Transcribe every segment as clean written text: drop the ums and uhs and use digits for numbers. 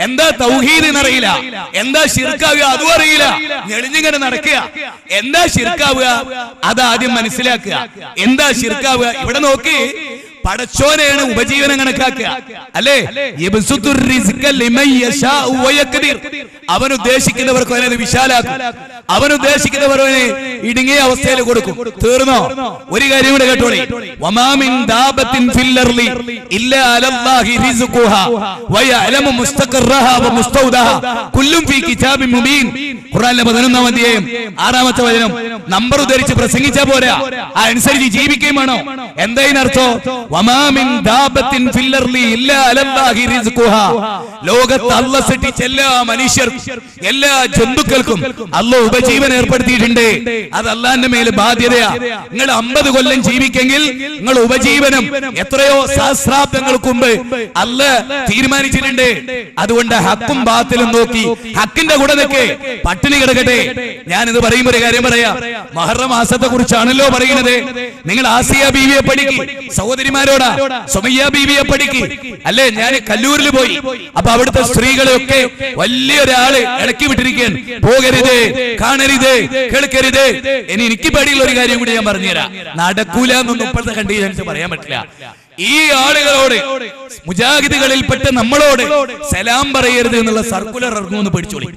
എന്താ തൗഹീദ് എന്നറിയില്ല, എന്താ ശിർക്കാവുക അതും അറിയില്ല, ഞെളിഞ്ഞിങ്ങനെ നടക്കുക. എന്താ ശിർക്കാവുക അതാദ്യം മനസ്സിലാക്കുക. എന്താ ശിർക്കാവുക? ഇവിടെ നോക്കി, പടച്ചോനെയാണ് ഉപജീവനം കണക്കാക്കുക, അല്ലേ? അവൻ ഉദ്ദേശിക്കുന്നവർക്ക് അവനെ വിശാലാക്കും, അവൻ ഉദ്ദേശിക്കുന്നവരെ ഇടുങ്ങിയ അവസ്ഥയിൽ കൊടുക്കും. തീർന്നോ? ഒരു കാര്യം കൂടെ കേട്ടോളി. വമാമിൻ ദാബത്തിൻ ഫിൽ അർളി ഇല്ലാ അലല്ലാഹി റിസ്ഖുഹാ വയഅലമു മുസ്തഖറഹാ വമുസ്തൗദഹാ കുല്ലും ഫീ കിതാബിൻ മുബീൻ. ഖുർആനിലെ 11-ാം അധ്യായം 6-ാമത്തെ വചനം. നമ്പർ ഉദ്ധരിച്ച് പ്രസംഗിച്ചാ പോരാ, അനുസരിച്ച് ജീവിക്കുകയും വേണോ. എന്താ ഇതിനർത്ഥം? വമാമിൻ ദാബത്തിൻ ഫിൽ അർളി ഇല്ലാ അലല്ലാഹി റിസ്ഖുഹാ. ലോകത്ത് അല്ലാഹ് സൃഷ്ടിച്ച എല്ലാ മനുഷ്യർക്കും എല്ലാ ജന്തുക്കൾക്കും അല്ലാഹ് ഉപജീവനം ഏർപ്പെടുത്തിയിട്ടുണ്ട്. അത് അല്ലാഹുവിന്റെ മേലെ ബാധ്യതയാ. നിങ്ങൾ 50 കൊല്ലം ജീവിക്കെങ്കിൽ നിങ്ങൾ ഉപജീവനം എത്രയോ സഹസ്രാബ്ദങ്ങൾക്ക് മുമ്പ് അല്ലാഹ് തീരുമാനിച്ചിട്ടുണ്ട്. അതുകൊണ്ട് ഹക്കും ബാത്തിലും നോക്കി ഹക്കിന്റെ കൂടെ നിൽക്കേ, പട്ടിണി കിടക്കട്ടെ. ഞാനിത് പറയുമ്പോൾ ഒരു കാര്യം പറയാം. മുഹറം മാസത്തെ കുറിച്ചാണല്ലോ പറയുന്നത്. നിങ്ങൾ ആസിയ ബീവിയെ പഠിക്ക്, സഹോദരിമാരോടാ സുമയ്യ ബീവിയെ പഠിക്ക്, അല്ലേ? ഞാൻ കല്ലൂരിൽ പോയി, അപ്പൊ അവിടുത്തെ സ്ത്രീകളെയൊക്കെ വലിയൊരാള് ഇടക്കി വിട്ടിരിക്കാൻ, പോകരുത്, കാണരുത്, കേൾക്കരുത്. ഇനി എനിക്ക് പേടിയുള്ള ഒരു കാര്യം കൂടി ഞാൻ പറഞ്ഞുതരാം. നടക്കൂല എന്നൊന്നും ഇപ്പോഴത്തെ കണ്ടീഷൻസ് പറയാൻ പറ്റില്ല. ഈ ആളുകളോട്, മുജാഹിദുകളിൽപ്പെട്ട് നമ്മളോട് സലാം പറയരുത് എന്നുള്ള സർക്കുലർ ഇറങ്ങുമെന്ന് പഠിച്ചോളി.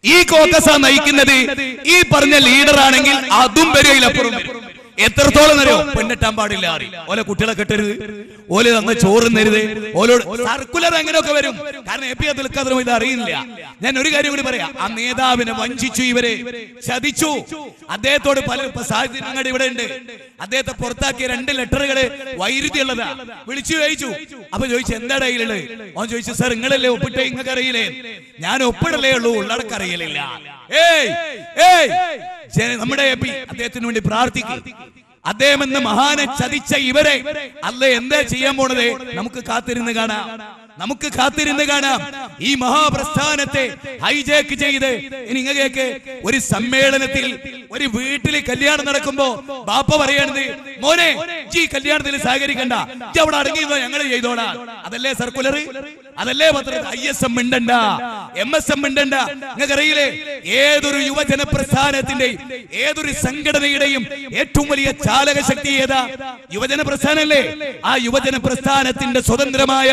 ഈ കോക്കസ നയിക്കുന്നത് ഈ പറഞ്ഞ ലീഡർ ആണെങ്കിൽ അതും വരെയിലപ്പുറം വരും. എത്രത്തോളം അറിയോ? പെണ്ണിട്ടാൻ പാടില്ല, ഓലെ കുട്ടികളെ കെട്ടരുത്, ഓല് തന്ന ചോറുന്നരുത്, ഓലോട് സർക്കുലർ അങ്ങനെയൊക്കെ വരും. കാരണം എ പി അബ്ദുൽ ഖാദർ ഇത് അറിയില്ല. ഞാൻ ഒരു കാര്യം കൂടി പറയാം. ആ നേതാവിനെ വഞ്ചിച്ചു, ഇവരെ ചതിച്ചു. അദ്ദേഹത്തോട് പല സാഹചര്യങ്ങൾ ഇവിടെ ഉണ്ട്. അദ്ദേഹത്തെ പുറത്താക്കിയ 2 ലെറ്ററുകള് വൈരുദ്ധ്യമുള്ളതാ. വിളിച്ചു ചോദിച്ചു. അപ്പൊ ചോദിച്ചു എന്താ കയ്യിലുള്ളത്? അവൻ ചോദിച്ചു, സാർ നിങ്ങളല്ലേ ഒപ്പിട്ടേ, നിങ്ങൾക്ക് അറിയില്ലേ? ഞാൻ ഒപ്പിടലേ ഉള്ളൂ, ഉള്ളടക്കറിയലില്ല. നമ്മുടെ എ പി അദ്ദേഹത്തിന് വേണ്ടി പ്രാർത്ഥിക്കും. അദ്ദേഹം എന്ന മഹാനെ ചതിച്ച ഇവരെ അല്ലാഹ് എന്താ ചെയ്യാൻ പോണത്? നമുക്ക് കാത്തിരുന്ന് കാണാം, നമുക്ക് കാത്തിരുന്ന് കാണാം. ഈ മഹാപ്രസ്ഥാനത്തെ ഹൈജാക്ക് ചെയ്ത് നിങ്ങൾക്ക് ഒരു സമ്മേളനത്തിൽ, ഒരു വീട്ടിൽ കല്യാണം നടക്കുമ്പോ ബാപ്പ പറയണത്, മോനെ ഈ കല്യാണത്തിൽ സഹകരിക്കണ്ട, അവിടെ അടങ്ങിയിരുന്നോ, ഞങ്ങൾ ചെയ്തോളാം. അതല്ലേ സർക്കുലർ? അതല്ലേ പത്രത്തിൽ ISM മിണ്ടണ്ട, MSM മിണ്ടണ്ട? നിങ്ങൾക്ക് അറിയില്ലേ, ഏതൊരു യുവജന പ്രസ്ഥാനത്തിന്റെയും ഏതൊരു സംഘടനയുടെയും ഏറ്റവും വലിയ ചാലക ശക്തി ഏതാ? യുവജന പ്രസ്ഥാനല്ലേ? ആ യുവജന പ്രസ്ഥാനത്തിന്റെ സ്വതന്ത്രമായ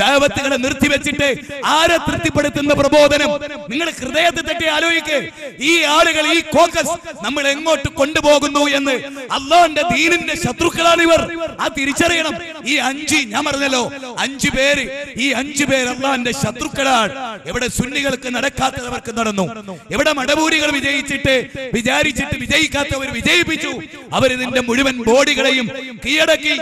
ദഅവത്തുകളെ നിർത്തിവെച്ചിട്ട് ആരെ തൃപ്തിപ്പെടുത്തുന്ന പ്രബോധനം നിങ്ങൾ ഹൃദയത്തെ തട്ടി ആലോചിക്ക്. ഈ ആളുകൾ, ഈ കോക്കസ് നമ്മൾ എങ്ങോട്ട് കൊണ്ടുപോകുന്നു എന്ന്. അല്ലാഹുവിന്റെ ദീനിന്റെ ശത്രുക്കളാണ് ഇവർ. ആ തിരിച്ചറിയണം. ഈ 5, ഞാൻ പറഞ്ഞല്ലോ 5 പേര്, ഈ 5 പേര് അല്ലാഹുവിന്റെ ശത്രുക്കളാണ്. എവിടെ സുന്നികൾക്ക് നടക്കാത്തവർക്ക് നടന്നു, എവിടെ മടവൂരികൾ വിചാരിച്ചിട്ട് വിജയിക്കാത്തവർ വിജയിപ്പിച്ചു. അവരിതിന്റെ മുഴുവൻ ബോഡികളെയും കീഴടക്കി,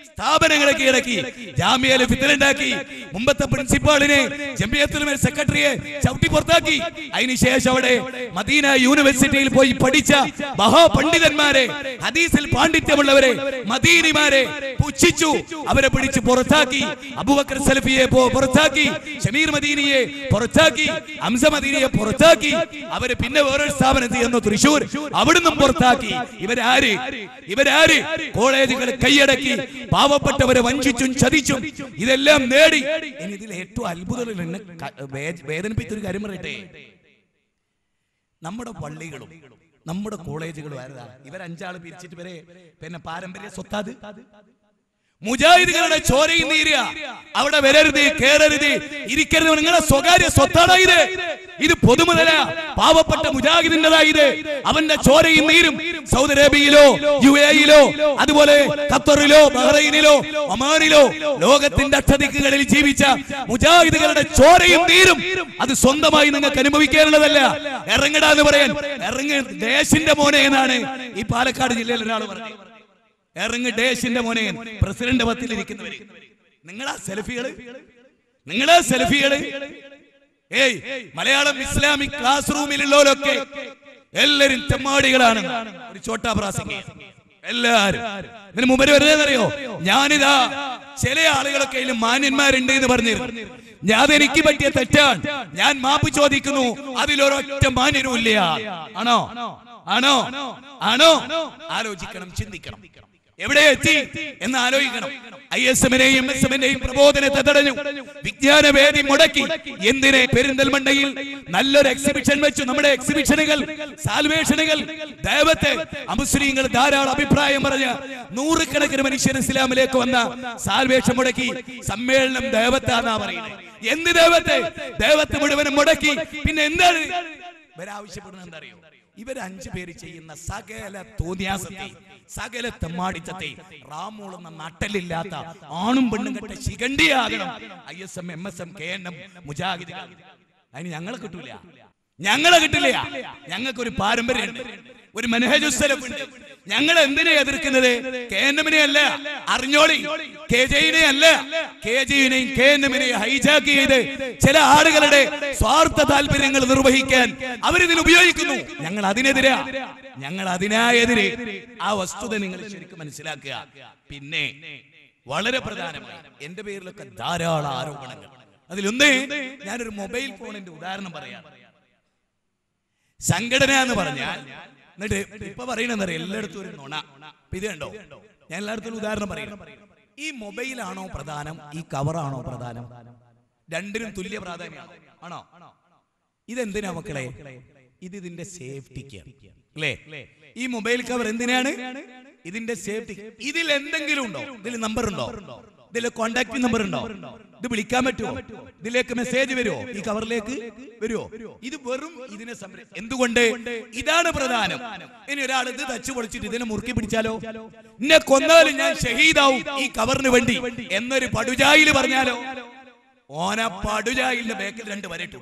സ്ഥാപനങ്ങളെ കീഴടക്കി, ജാമിയയിൽ ഫിത്നയുണ്ടാക്കി, മുമ്പത്തെ പ്രിൻസിപ്പാളിനെ, ജമിയത്തുൽ സെക്രട്ടറിയെ ചവിട്ടി പുറത്താക്കി. അതിനുശേഷം അവിടെ മദീന യൂണിവേഴ്സിറ്റിയിൽ പോയി പഠിച്ച മഹാപണ്ഡിതന്മാരെ, ഹദീസിൽ പാണ്ഡിത്യമുള്ളവരെ, മദീനിമാരെ പുച്ഛിച്ചു. അവരെ പിടിച്ച് പുറത്താക്കി. അബൂബക്കർ സലഫിയെ പുറത്താക്കി, ഷമീർ മദീനിയെ പുറത്താക്കി, ഹംസ മദീനിയെ പുറത്താക്കി. അവര് പിന്നെ വേറൊരു സ്ഥാപനത്തിൽ ചെന്നു, തൃശൂർ, അവിടുന്നും പുറത്താക്കി. ഇവരാര്? കോളേജുകൾ കൈയടക്കി, പാവപ്പെട്ടവരെ വഞ്ചിച്ചും ചതിച്ചും ഇതെല്ലാം നേടി. ഇനി ഇതിൽ ഏറ്റവും അത്ഭുതം വേദനിപ്പിച്ചൊരു കാര്യം പറയട്ടെ. നമ്മുടെ പള്ളികളും നമ്മുടെ കോളേജുകളും ആരതാ? ഇവർ 5 ആള് പിരിച്ചിട്ട് വരെ പിന്നെ പാരമ്പര്യ സ്വത്താത്. മുജാഹിദുകളുടെ ചോരയും നീരുക. അവിടെ വരരുത്, കേറരുത്, ഇരിക്കരുത്. നിങ്ങളുടെ സ്വകാര്യ സ്വത്താണ് ഇത്. ഇത് പൊതുമുതല, പാവപ്പെട്ട മുജാഹിദിന്റേതായത്. അവന്റെ ചോരയും നീരും സൗദി അറേബ്യയിലോ UAE-യിലോ അതുപോലെ ഖത്തറിലോ ബഹ്റൈനിലോ ഒമാനിലോ ലോകത്തിന്റെ അഷ്ടദിക്കുകളിൽ ജീവിച്ച മുജാഹിദുകളുടെ ചോരയും നീരും അത് സ്വന്തമായി നിങ്ങൾക്ക് അനുഭവിക്കാനുള്ളതല്ല. ഇറങ്ങടാന്ന് പറയാൻ, ഇറങ്ങ് ദേശിന്റെ മോനെ എന്നാണ് ഈ പാലക്കാട് ജില്ലയിൽ ഒരാൾ പറഞ്ഞത്. ഇറങ്ങ് ദേശിന്റെ മോനെ, പ്രസിഡന്റ് പത്തിലിരിക്കുന്നവര്. നിങ്ങളാ സെൽഫികള്. മലയാളം ഇസ്ലാമിക് ക്ലാസ് റൂമിലുള്ളവരൊക്കെ എല്ലാരും തെമ്മാടികളാണ്. ഒരു ചോട്ടാ പ്രാസംഗിക എല്ലാരും. ഇതിന് മുമ്പ് വരുന്നതെന്നറിയോ? ഞാനിതാ ചില ആളുകളൊക്കെ മാന്യന്മാരുണ്ട് എന്ന് പറഞ്ഞിരുന്നു. അതെനിക്ക് പറ്റിയ തെറ്റാണ്, ഞാൻ മാപ്പ് ചോദിക്കുന്നു. അതിലൊരൊറ്റ മാന്യനുമില്ല. ആണോ? ആലോചിക്കണം, ചിന്തിക്കണം. എവിടെ എത്തി എന്ന് ആലോചിക്കണം. ISM-നെയും MSM-നെയും പ്രബോധനത്തെ തടഞ്ഞു, വിജ്ഞാനവേദി മുടക്കി. എന്തിനെ? പെരിന്തൽമണ്ണയിൽ നല്ലൊരു എക്സിബിഷൻ വെച്ചു. നമ്മുടെ എക്സിബിഷനുകൾ, സാൽവേഷനുകൾ, ദൈവത്തെ അമുസ്ലിങ്ങൾ ധാരാളം അഭിപ്രായം പറഞ്ഞ നൂറുകണക്കിന് മനുഷ്യർ ഇസ്ലാമിലേക്ക് വന്ന സാൽവേഷൻ മുടക്കി. സമ്മേളനം ദൈവത്താന്നാ പറയുന്നത്. എന്ത് ദൈവത്തെ? ദൈവത്തെ മുഴുവനും മുടക്കി. പിന്നെ എന്താണ് ഇവരാവശ്യപ്പെടുന്നത്? എന്തറിയോ? ഇവർ 5 പേര് ചെയ്യുന്ന സകല തോന്നിയാസത്തെ, സകല തെമ്മാടിത്തത്തെ, റാമോളുന്ന നട്ടലില്ലാത്ത ആണും പെണ്ണും കെട്ട ശിഖണ്ഡിയാകണം ISM, MSM, KNM, മുജാഹിദുകൾ. അതിന് ഞങ്ങളെ കിട്ടില്ല. ഞങ്ങൾക്കൊരു പാരമ്പര്യമുണ്ട്, ഒരു മനഹജുസ് സലഫ് ഉണ്ട്. ഞങ്ങൾ എന്തിനെ എതിർക്കുന്നത്? KNM-നെ അല്ല, അറിഞ്ഞോളി, KJ-നെ അല്ല. KJ-നെയും KNM-നെയും ഹൈജാക്ക് ചെയ്ത് ചില ആളുകളുടെ സ്വാർത്ഥ താല്പര്യങ്ങൾ നിർവഹിക്കാൻ അവരിതിൽ ഉപയോഗിക്കുന്നു. ഞങ്ങൾ അതിനെതിരെ. ആ വസ്തുത നിങ്ങൾ ശരിക്കും മനസ്സിലാക്കുക. പിന്നെ വളരെ പ്രധാനമായി എന്റെ പേരിലൊക്കെ ധാരാളം ആരോപണങ്ങൾ. അതിലൊന്ന്, ഞാനൊരു മൊബൈൽ ഫോണിന്റെ ഉദാഹരണം പറയാം. സംഘടന എന്ന് പറഞ്ഞാൽ, എന്നിട്ട് ഇപ്പൊ പറയണെന്നറിയാം എല്ലായിടത്തും ഒരു നുണ. ഇത് കണ്ടോ, ഞാൻ എല്ലായിടത്തും ഉദാഹരണം പറയണം. ഈ മൊബൈലാണോ പ്രധാനം, ഈ കവറാണോ പ്രധാനം? രണ്ടിനും തുല്യ പ്രാധാന്യമാണോ? ആണോ? ഇതെന്തിനാ മക്കളെ? ഇതിന്റെ സേഫ്റ്റിക്ക് അല്ലേ? ഈ മൊബൈൽ കവർ എന്തിനാണ്? ഇതിന്റെ സേഫ്റ്റി. ഇതിൽ എന്തെങ്കിലും ഉണ്ടോ? ഇതിൽ നമ്പർ ഉണ്ടോ? ഇതിൽ കോണ്ടാക്ട് നമ്പർ ഉണ്ടോ? ഇത് വിളിക്കാൻ പറ്റുമോ? ഇതിലേക്ക് മെസ്സേജ് വരുമോ? ഈ കവറിലേക്ക് വരുമോ? ഇത് വെറും ഇതിനെ എന്തുകൊണ്ട്? ഇതാണ് പ്രധാനം. ഇനി ഒരാൾ ഇത് തച്ചു പൊളിച്ചിട്ട് ഇതിനെ മുറുക്കി പിടിച്ചാലോ? എന്നെ കൊന്നാലും ഞാൻ ഷഹീദാവും ഈ കവറിന് വേണ്ടി എന്നൊരു പടുജായിൽ പറഞ്ഞാലോ? ഓന പടുജായിലിന്റെ ബേക്കിൽ 2 വരയിട്ട്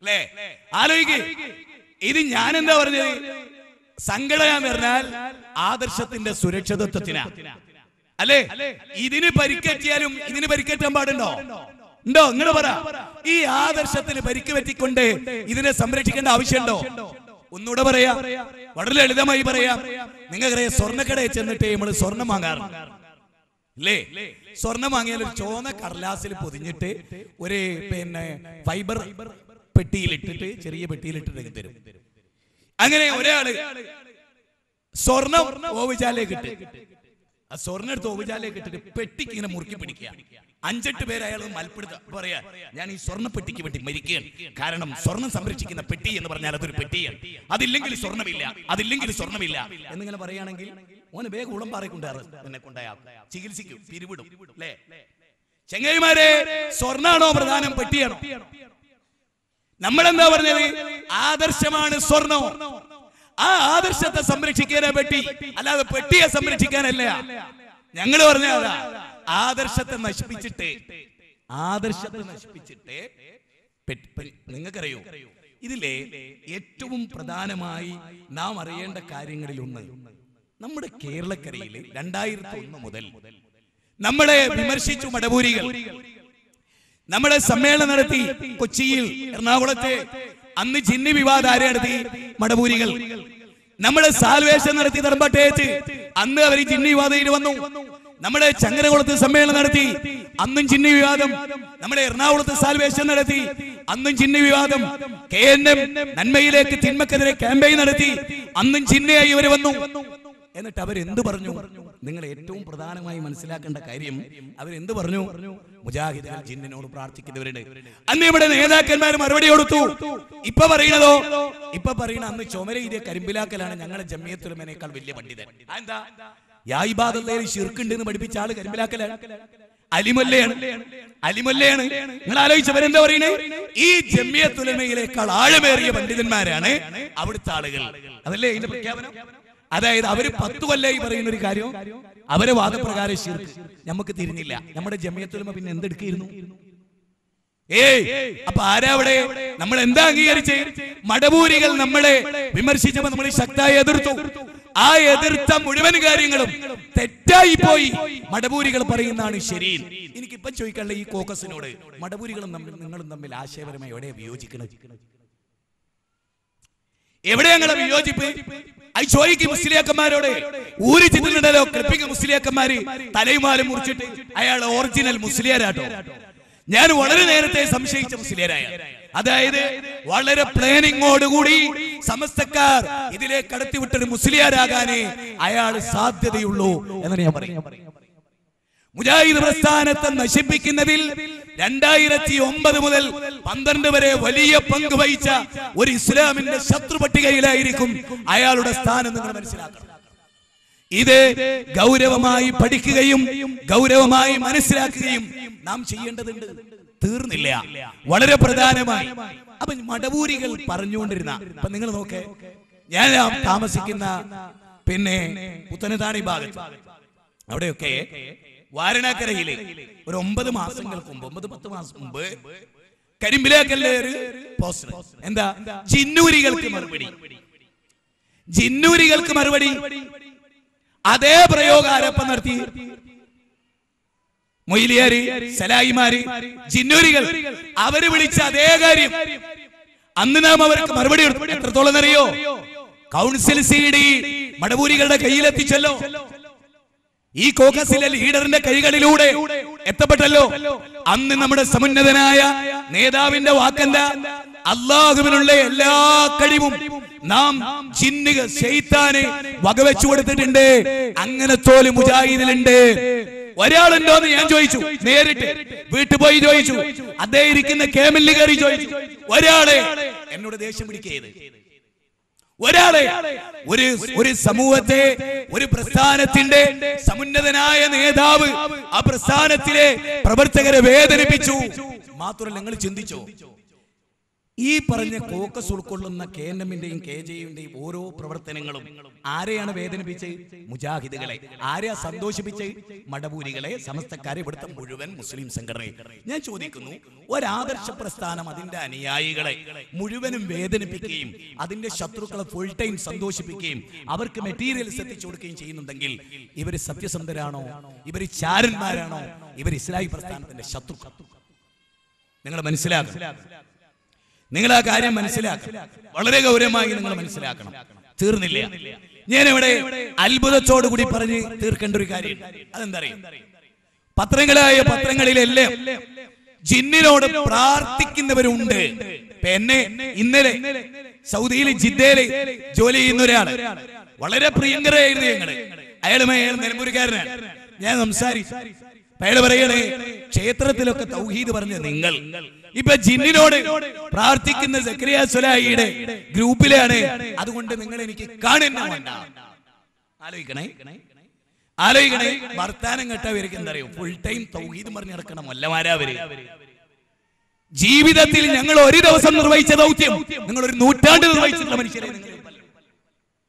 അല്ലേ? ആലോചിക്കേ. ഇത് ഞാൻ എന്താ പറഞ്ഞത്? സംഘടന എന്ന് പറഞ്ഞാൽ ആദർശത്തിന്റെ സുരക്ഷിതത്വത്തിനാ അല്ലേ? ഇതിന് പരിക്കേറ്റിയാലും ഇതിന് പരിക്കേറ്റാൻ പാടുണ്ടോ? ഉണ്ടോ? നിങ്ങൾ പറ. ഈ ആദർശത്തിന് പരിക്ക് പറ്റിക്കൊണ്ട് ഇതിനെ സംരക്ഷിക്കേണ്ട ആവശ്യമുണ്ടോ? ഒന്നുകൂടെ പറയാ, വളരെ ലളിതമായി പറയാം. നിങ്ങൾക്കറിയാം, സ്വർണ്ണക്കടയിൽ ചെന്നിട്ട് നമ്മൾ സ്വർണം വാങ്ങാറുണ്ട് അല്ലേ? സ്വർണം വാങ്ങിയാൽ ഒരു ചോന്ന കടലാസിൽ പൊതിഞ്ഞിട്ട് ഒരു ഫൈബർ പെട്ടിയിലിട്ടിട്ട്, ചെറിയ പെട്ടിയിലിട്ടിട്ട് തരും. അങ്ങനെ ഒരാള് സ്വർണം ഓവിചാലേക്ക് ഇട്ട്, ആ സ്വർണ്ണം എടുത്ത് ഓവിചാലേക്ക് ഇട്ടിട്ട് പെട്ടിക്ക് ഇങ്ങനെ മുറുക്കി പിടിക്കുക. 5-8 പേര് അയാൾ മൽപ്പെടുത്തുക, പറയാ ഞാൻ ഈ സ്വർണ്ണ പെട്ടിക്ക് വേണ്ടി മരിക്കുകയാണ്. കാരണം സ്വർണം സംരക്ഷിക്കുന്ന പെട്ടി എന്ന് പറഞ്ഞാൽ അതൊരു പെട്ടിയാണ്. അതില്ലെങ്കിൽ സ്വർണ്ണമില്ല എന്നിങ്ങനെ പറയുകയാണെങ്കിൽ ഓന് വേഗം ഉളമ്പാറേക്കൊണ്ടാറ് എന്നെ കൊണ്ടാ ചികിത്സിക്കും, പിരിവിടും അല്ലേ? ചെങ്ങൈമാരെ, സ്വർണ്ണാണോ പ്രധാനം, പെട്ടിയാണോ? നമ്മളെന്താ പറഞ്ഞത്? ആദർശമാണ് സ്വർണം. ആ ആദർശത്തെ സംരക്ഷിക്കാനാ പെട്ടി, അല്ലാതെ പെട്ടിയെ സംരക്ഷിക്കാനല്ല. ഞങ്ങൾ പറഞ്ഞ ആദർശത്തെ നശിപ്പിച്ചിട്ട് നിങ്ങൾക്കറിയോ, ഇതിലെ ഏറ്റവും പ്രധാനമായി നാം അറിയേണ്ട കാര്യങ്ങളിൽ ഒന്ന്, നമ്മുടെ കേരളക്കരയിൽ 2001 മുതൽ നമ്മളെ വിമർശിച്ചു മടവൂരികൾ. നമ്മുടെ സമ്മേളനം നടത്തി കൊച്ചിയിൽ, എറണാകുളത്തെ. അന്ന് ജിന്നി വിവാദം ആരെ നടത്തി? മടവൂരികൾ. നമ്മുടെ സാൽവേഷൻ നടത്തി തറമ്പട്ടേറ്റ്, അന്ന് അവർ ജിന്നി വിവാദയിൽ വന്നു. നമ്മുടെ ചങ്ങരകുളത്ത് സമ്മേളനം നടത്തി, അന്നും ജിന്നി വിവാദം. നമ്മുടെ എറണാകുളത്ത് സാൽവേഷൻ നടത്തി, അന്നും ജിന്നി വിവാദം. KNM നന്മയിലേക്ക് തിന്മക്കെതിരെ ക്യാമ്പയിൻ നടത്തി, അന്നും ജിന്നയായി ഇവർ വന്നു. എന്നിട്ട് അവരെന്ത് പറഞ്ഞു? നിങ്ങൾ ഏറ്റവും പ്രധാനമായി മനസ്സിലാക്കേണ്ട കാര്യം, അവരെന്ത് പറഞ്ഞു? മുജാഹിദുകൾ ജിന്നിനോട് പ്രാർത്ഥിക്കുന്നവരുണ്ട്. അന്ന് ഇവിടെ നേതാക്കന്മാർ മറുപടി കൊടുത്തു. ഇപ്പൊ പറയുന്നതോ? ഇപ്പൊ പറയുന്ന അന്ന് ചുമര ഇതേ കരിമ്പിലാക്കലാണ് ഞങ്ങളുടെ ജമിയത്തുൽ ഉലമയേക്കാൾ വലിയ പണ്ഡിതൻ. എന്താ? യാ ഇബാദത്തുൽ ശിർക്ക് എന്ന് പഠിപ്പിച്ച ആള് കരിമ്പിലാക്കലാണ്, അലിമൊല്ലയാണ്. നിങ്ങൾ ആലോചിച്ചവരെന്താ പറയുന്നത്? ഈ ജമിയത്തുൽ ഉലമയിലേക്കാൾ ആഴമേറിയ പണ്ഡിതന്മാരാണ് അവിടുത്തെ ആളുകൾ. അതല്ലേ ഇതിന്റെ പ്രഖ്യാപനം? അതായത് അവര് 10 കൊല്ലായി പറയുന്ന ഒരു കാര്യം അവരെ വാദപ്രകാരം ശിർക്ക്. നമുക്ക് തിരിഞ്ഞില്ല. നമ്മുടെ ജമിയത്തുൽ ഉലമ പിന്നെ എന്തെടുക്കിയിരുന്നു? അപ്പൊ ആരാ അവിടെ? നമ്മൾ എന്താ അംഗീകരിച്ച്? മടവൂരികൾ നമ്മളെ വിമർശിച്ചപ്പോ നമ്മൾ ശക്തമായി എതിർത്തു. ആ എതിർത്ത മുഴുവൻ കാര്യങ്ങളും തെറ്റായി പോയി. മടവൂരികൾ പറയുന്നതാണ് ശരി. എനിക്കിപ്പം ചോദിക്കാനുള്ള ഈ കോക്കസിനോട്, മടവൂരികളും നിങ്ങളും തമ്മിൽ ആശയപരമായി എവിടെ വിയോജിക്കുന്നത്? എവിടെ ഞങ്ങളെ വിയോജിപ്പ്? അത് ചോദിക്കും മുസ്ലിയാക്കന്മാരോട്. ഊരി ചിത്രണ്ടല്ലോ ക്ലിപ്പിംഗ് മുസ്ലിയാക്കന്മാര് തലയുമാലും മുറിച്ചിട്ട് അയാൾ ഒറിജിനൽ മുസ്ലിയാരാട്ടോ. ഞാൻ വളരെ നേരത്തെ സംശയിച്ച മുസ്ലിയാരായ, അതായത് വളരെ പ്ലാനിങ്ങോടുകൂടി സമസ്തക്കാർ ഇതിലേക്ക് കടത്തിവിട്ടൊരു മുസ്ലിയാരാകാനേ അയാൾ സാധ്യതയുള്ളൂ എന്നാണ് ഞാൻ പറയുന്നത്. മുജാഹിദ് പ്രസ്ഥാനത്തെ നശിപ്പിക്കുന്നതിൽ 2009 മുതൽ 12 വരെ വലിയ പങ്ക് വഹിച്ച ഒരു ഇസ്ലാമിന്റെ ശത്രു പട്ടികയിലായിരിക്കും അയാളുടെ സ്ഥാനം. നിങ്ങൾ മനസ്സിലാക്കണം. ഇത് ഗൗരവമായി പഠിക്കുകയും ഗൗരവമായി മനസ്സിലാക്കുകയും നാം ചെയ്യേണ്ടതുണ്ട്. തീർന്നില്ല, വളരെ പ്രധാനമായി. അപ്പൊ മടവൂരികൾ പറഞ്ഞുകൊണ്ടിരുന്ന, അപ്പൊ നിങ്ങൾ നോക്കേ, ഞാൻ താമസിക്കുന്ന പിന്നെ പുത്തനത്താണി ഭാഗത്ത് അവിടെയൊക്കെ വാരണാക്കരയിലെ ഒരു 9 മാസങ്ങൾക്ക് മുമ്പ് 9-10 മാസം മുമ്പ് കരിമ്പിലാക്കലിലെ ഒരു പോസ്റ്റർ, എന്താ, ജിന്നൂരികൾക്ക് മറുപടി, ജിന്നൂരികൾക്ക് മറുപടി. അതേ പ്രയോഗം ആരോപണം നടത്തി മൊയ്ലിയാര്, സലായിമാര്, ജിന്നൂരികൾ, അവര് വിളിച്ച അതേ കാര്യം അന്ന് നാം അവർക്ക് മറുപടി കൊടുത്തു. എത്രത്തോളം അറിയോ? Council CD മടവൂരികളുടെ കയ്യിലെത്തിച്ചല്ലോ. ഈ കോക്കസിലെ ലീഡറിന്റെ കൈകളിലൂടെ എത്തപ്പെട്ടല്ലോ. അന്ന് നമ്മുടെ സമുന്നതനായ നേതാവിന്റെ വാക്കെന്താ? അള്ളാഹുവിനുള്ള എല്ലാ കഴിവും നാം ജിന്നുകൾ ശൈത്താനെ വകവെച്ചു കൊടുത്തിട്ടുണ്ട്. അങ്ങനത്തോല് മുജാഹിദിലുണ്ട്. ഒരാളുണ്ടോന്ന് ഞാൻ ചോദിച്ചു, നേരിട്ട് വീട്ടിൽ പോയി ചോദിച്ചു. അദ്ദേഹം ഇരിക്കുന്ന കേമലിൽ കയറി ചോദിച്ചു. ഒരാളെ എന്നോട് ദേഷ്യം പിടിക്കരുത്. ഒരാളെ, ഒരു സമൂഹത്തെ, ഒരു പ്രസ്ഥാനത്തിന്റെ സമുന്നതനായ നേതാവ് ആ പ്രസ്ഥാനത്തിലെ പ്രവർത്തകരെ വേദനിപ്പിച്ചു. മാത്രമല്ല, നിങ്ങൾ ചിന്തിച്ചോ, ഈ പറഞ്ഞ കോക്കസ് ഉൾക്കൊള്ളുന്ന KNM-ന്റെയും KJ-യുടെയും ഓരോ പ്രവർത്തനങ്ങളും ആരെയാണ് വേദനിപ്പിച്ചത്? മുജാഹിദുകളെ. ആരെയാ സന്തോഷിപ്പിച്ചത്? മടവൂരികളെ, സമസ്തക്കാരെ, ഇവിടുത്തെ മുഴുവൻ മുസ്ലിം സംഘടനയെ. ഞാൻ ചോദിക്കുന്നു, ഒരാദർശ പ്രസ്ഥാനം അതിന്റെ അനുയായികളെ മുഴുവനും വേദനിപ്പിക്കുകയും അതിന്റെ ശത്രുക്കളെ ഫുൾ ടൈം സന്തോഷിപ്പിക്കുകയും അവർക്ക് മെറ്റീരിയൽസ് എത്തിച്ചു കൊടുക്കുകയും ചെയ്യുന്നുണ്ടെങ്കിൽ ഇവർ സത്യസന്ധരാണോ? ഇവർ ചാരന്മാരാണോ? ഇവർ ഇസ്ലാഹി പ്രസ്ഥാനത്തിന്റെ ശത്രുക്കൾ? നിങ്ങൾ മനസ്സിലാക്കണം. നിങ്ങൾ ആ കാര്യം മനസ്സിലാക്കണം. വളരെ ഗൗരവമായി നിങ്ങൾ മനസ്സിലാക്കണം. തീർന്നില്ല. ഞാനിവിടെ അത്ഭുതത്തോടു കൂടി പറഞ്ഞ് തീർക്കേണ്ട ഒരു കാര്യം, അതെന്താ അറിയാം? പത്രങ്ങളിലെല്ലാം ജിന്നിനോട് പ്രാർത്ഥിക്കുന്നവരുണ്ട്. എന്നെ ഇന്നലെ സൗദിയിൽ ജിദ്ദയില് ജോലി ചെയ്യുന്ന ഒരാള്, വളരെ പ്രിയങ്കരായിരുന്നു ഞങ്ങള്. അയാൾ നിലമ്പൂരുകാരനാണ്. ഞാൻ സംസാരിച്ചു. അയാൾ പറയണേ, ക്ഷേത്രത്തിലൊക്കെ തൗഹീദ് പറഞ്ഞ നിങ്ങൾ ഇപ്പൊ ജിന്നിനോട് പ്രാർത്ഥിക്കുന്ന സക്കരിയ സ്വലാഹിയുടെ ഗ്രൂപ്പിലാണ്. അതുകൊണ്ട് നിങ്ങൾ എനിക്ക് കാണുന്ന വേണ്ട. ആലോചിക്കണേ. വർത്താനം കേട്ടവർക്ക് എന്താ അറിയോ? ഫുൾ ടൈം തൗഹീദ് പറഞ്ഞ് നടക്കണം വല്ലമാരാവര്. ജീവിതത്തിൽ ഞങ്ങൾ ഒരു ദിവസം നിർവഹിച്ച ദൗത്യം നിങ്ങൾ ഒരു നൂറ്റാണ്ട് നിർവഹിച്ചിട്ടുള്ള മനുഷ്യരെ.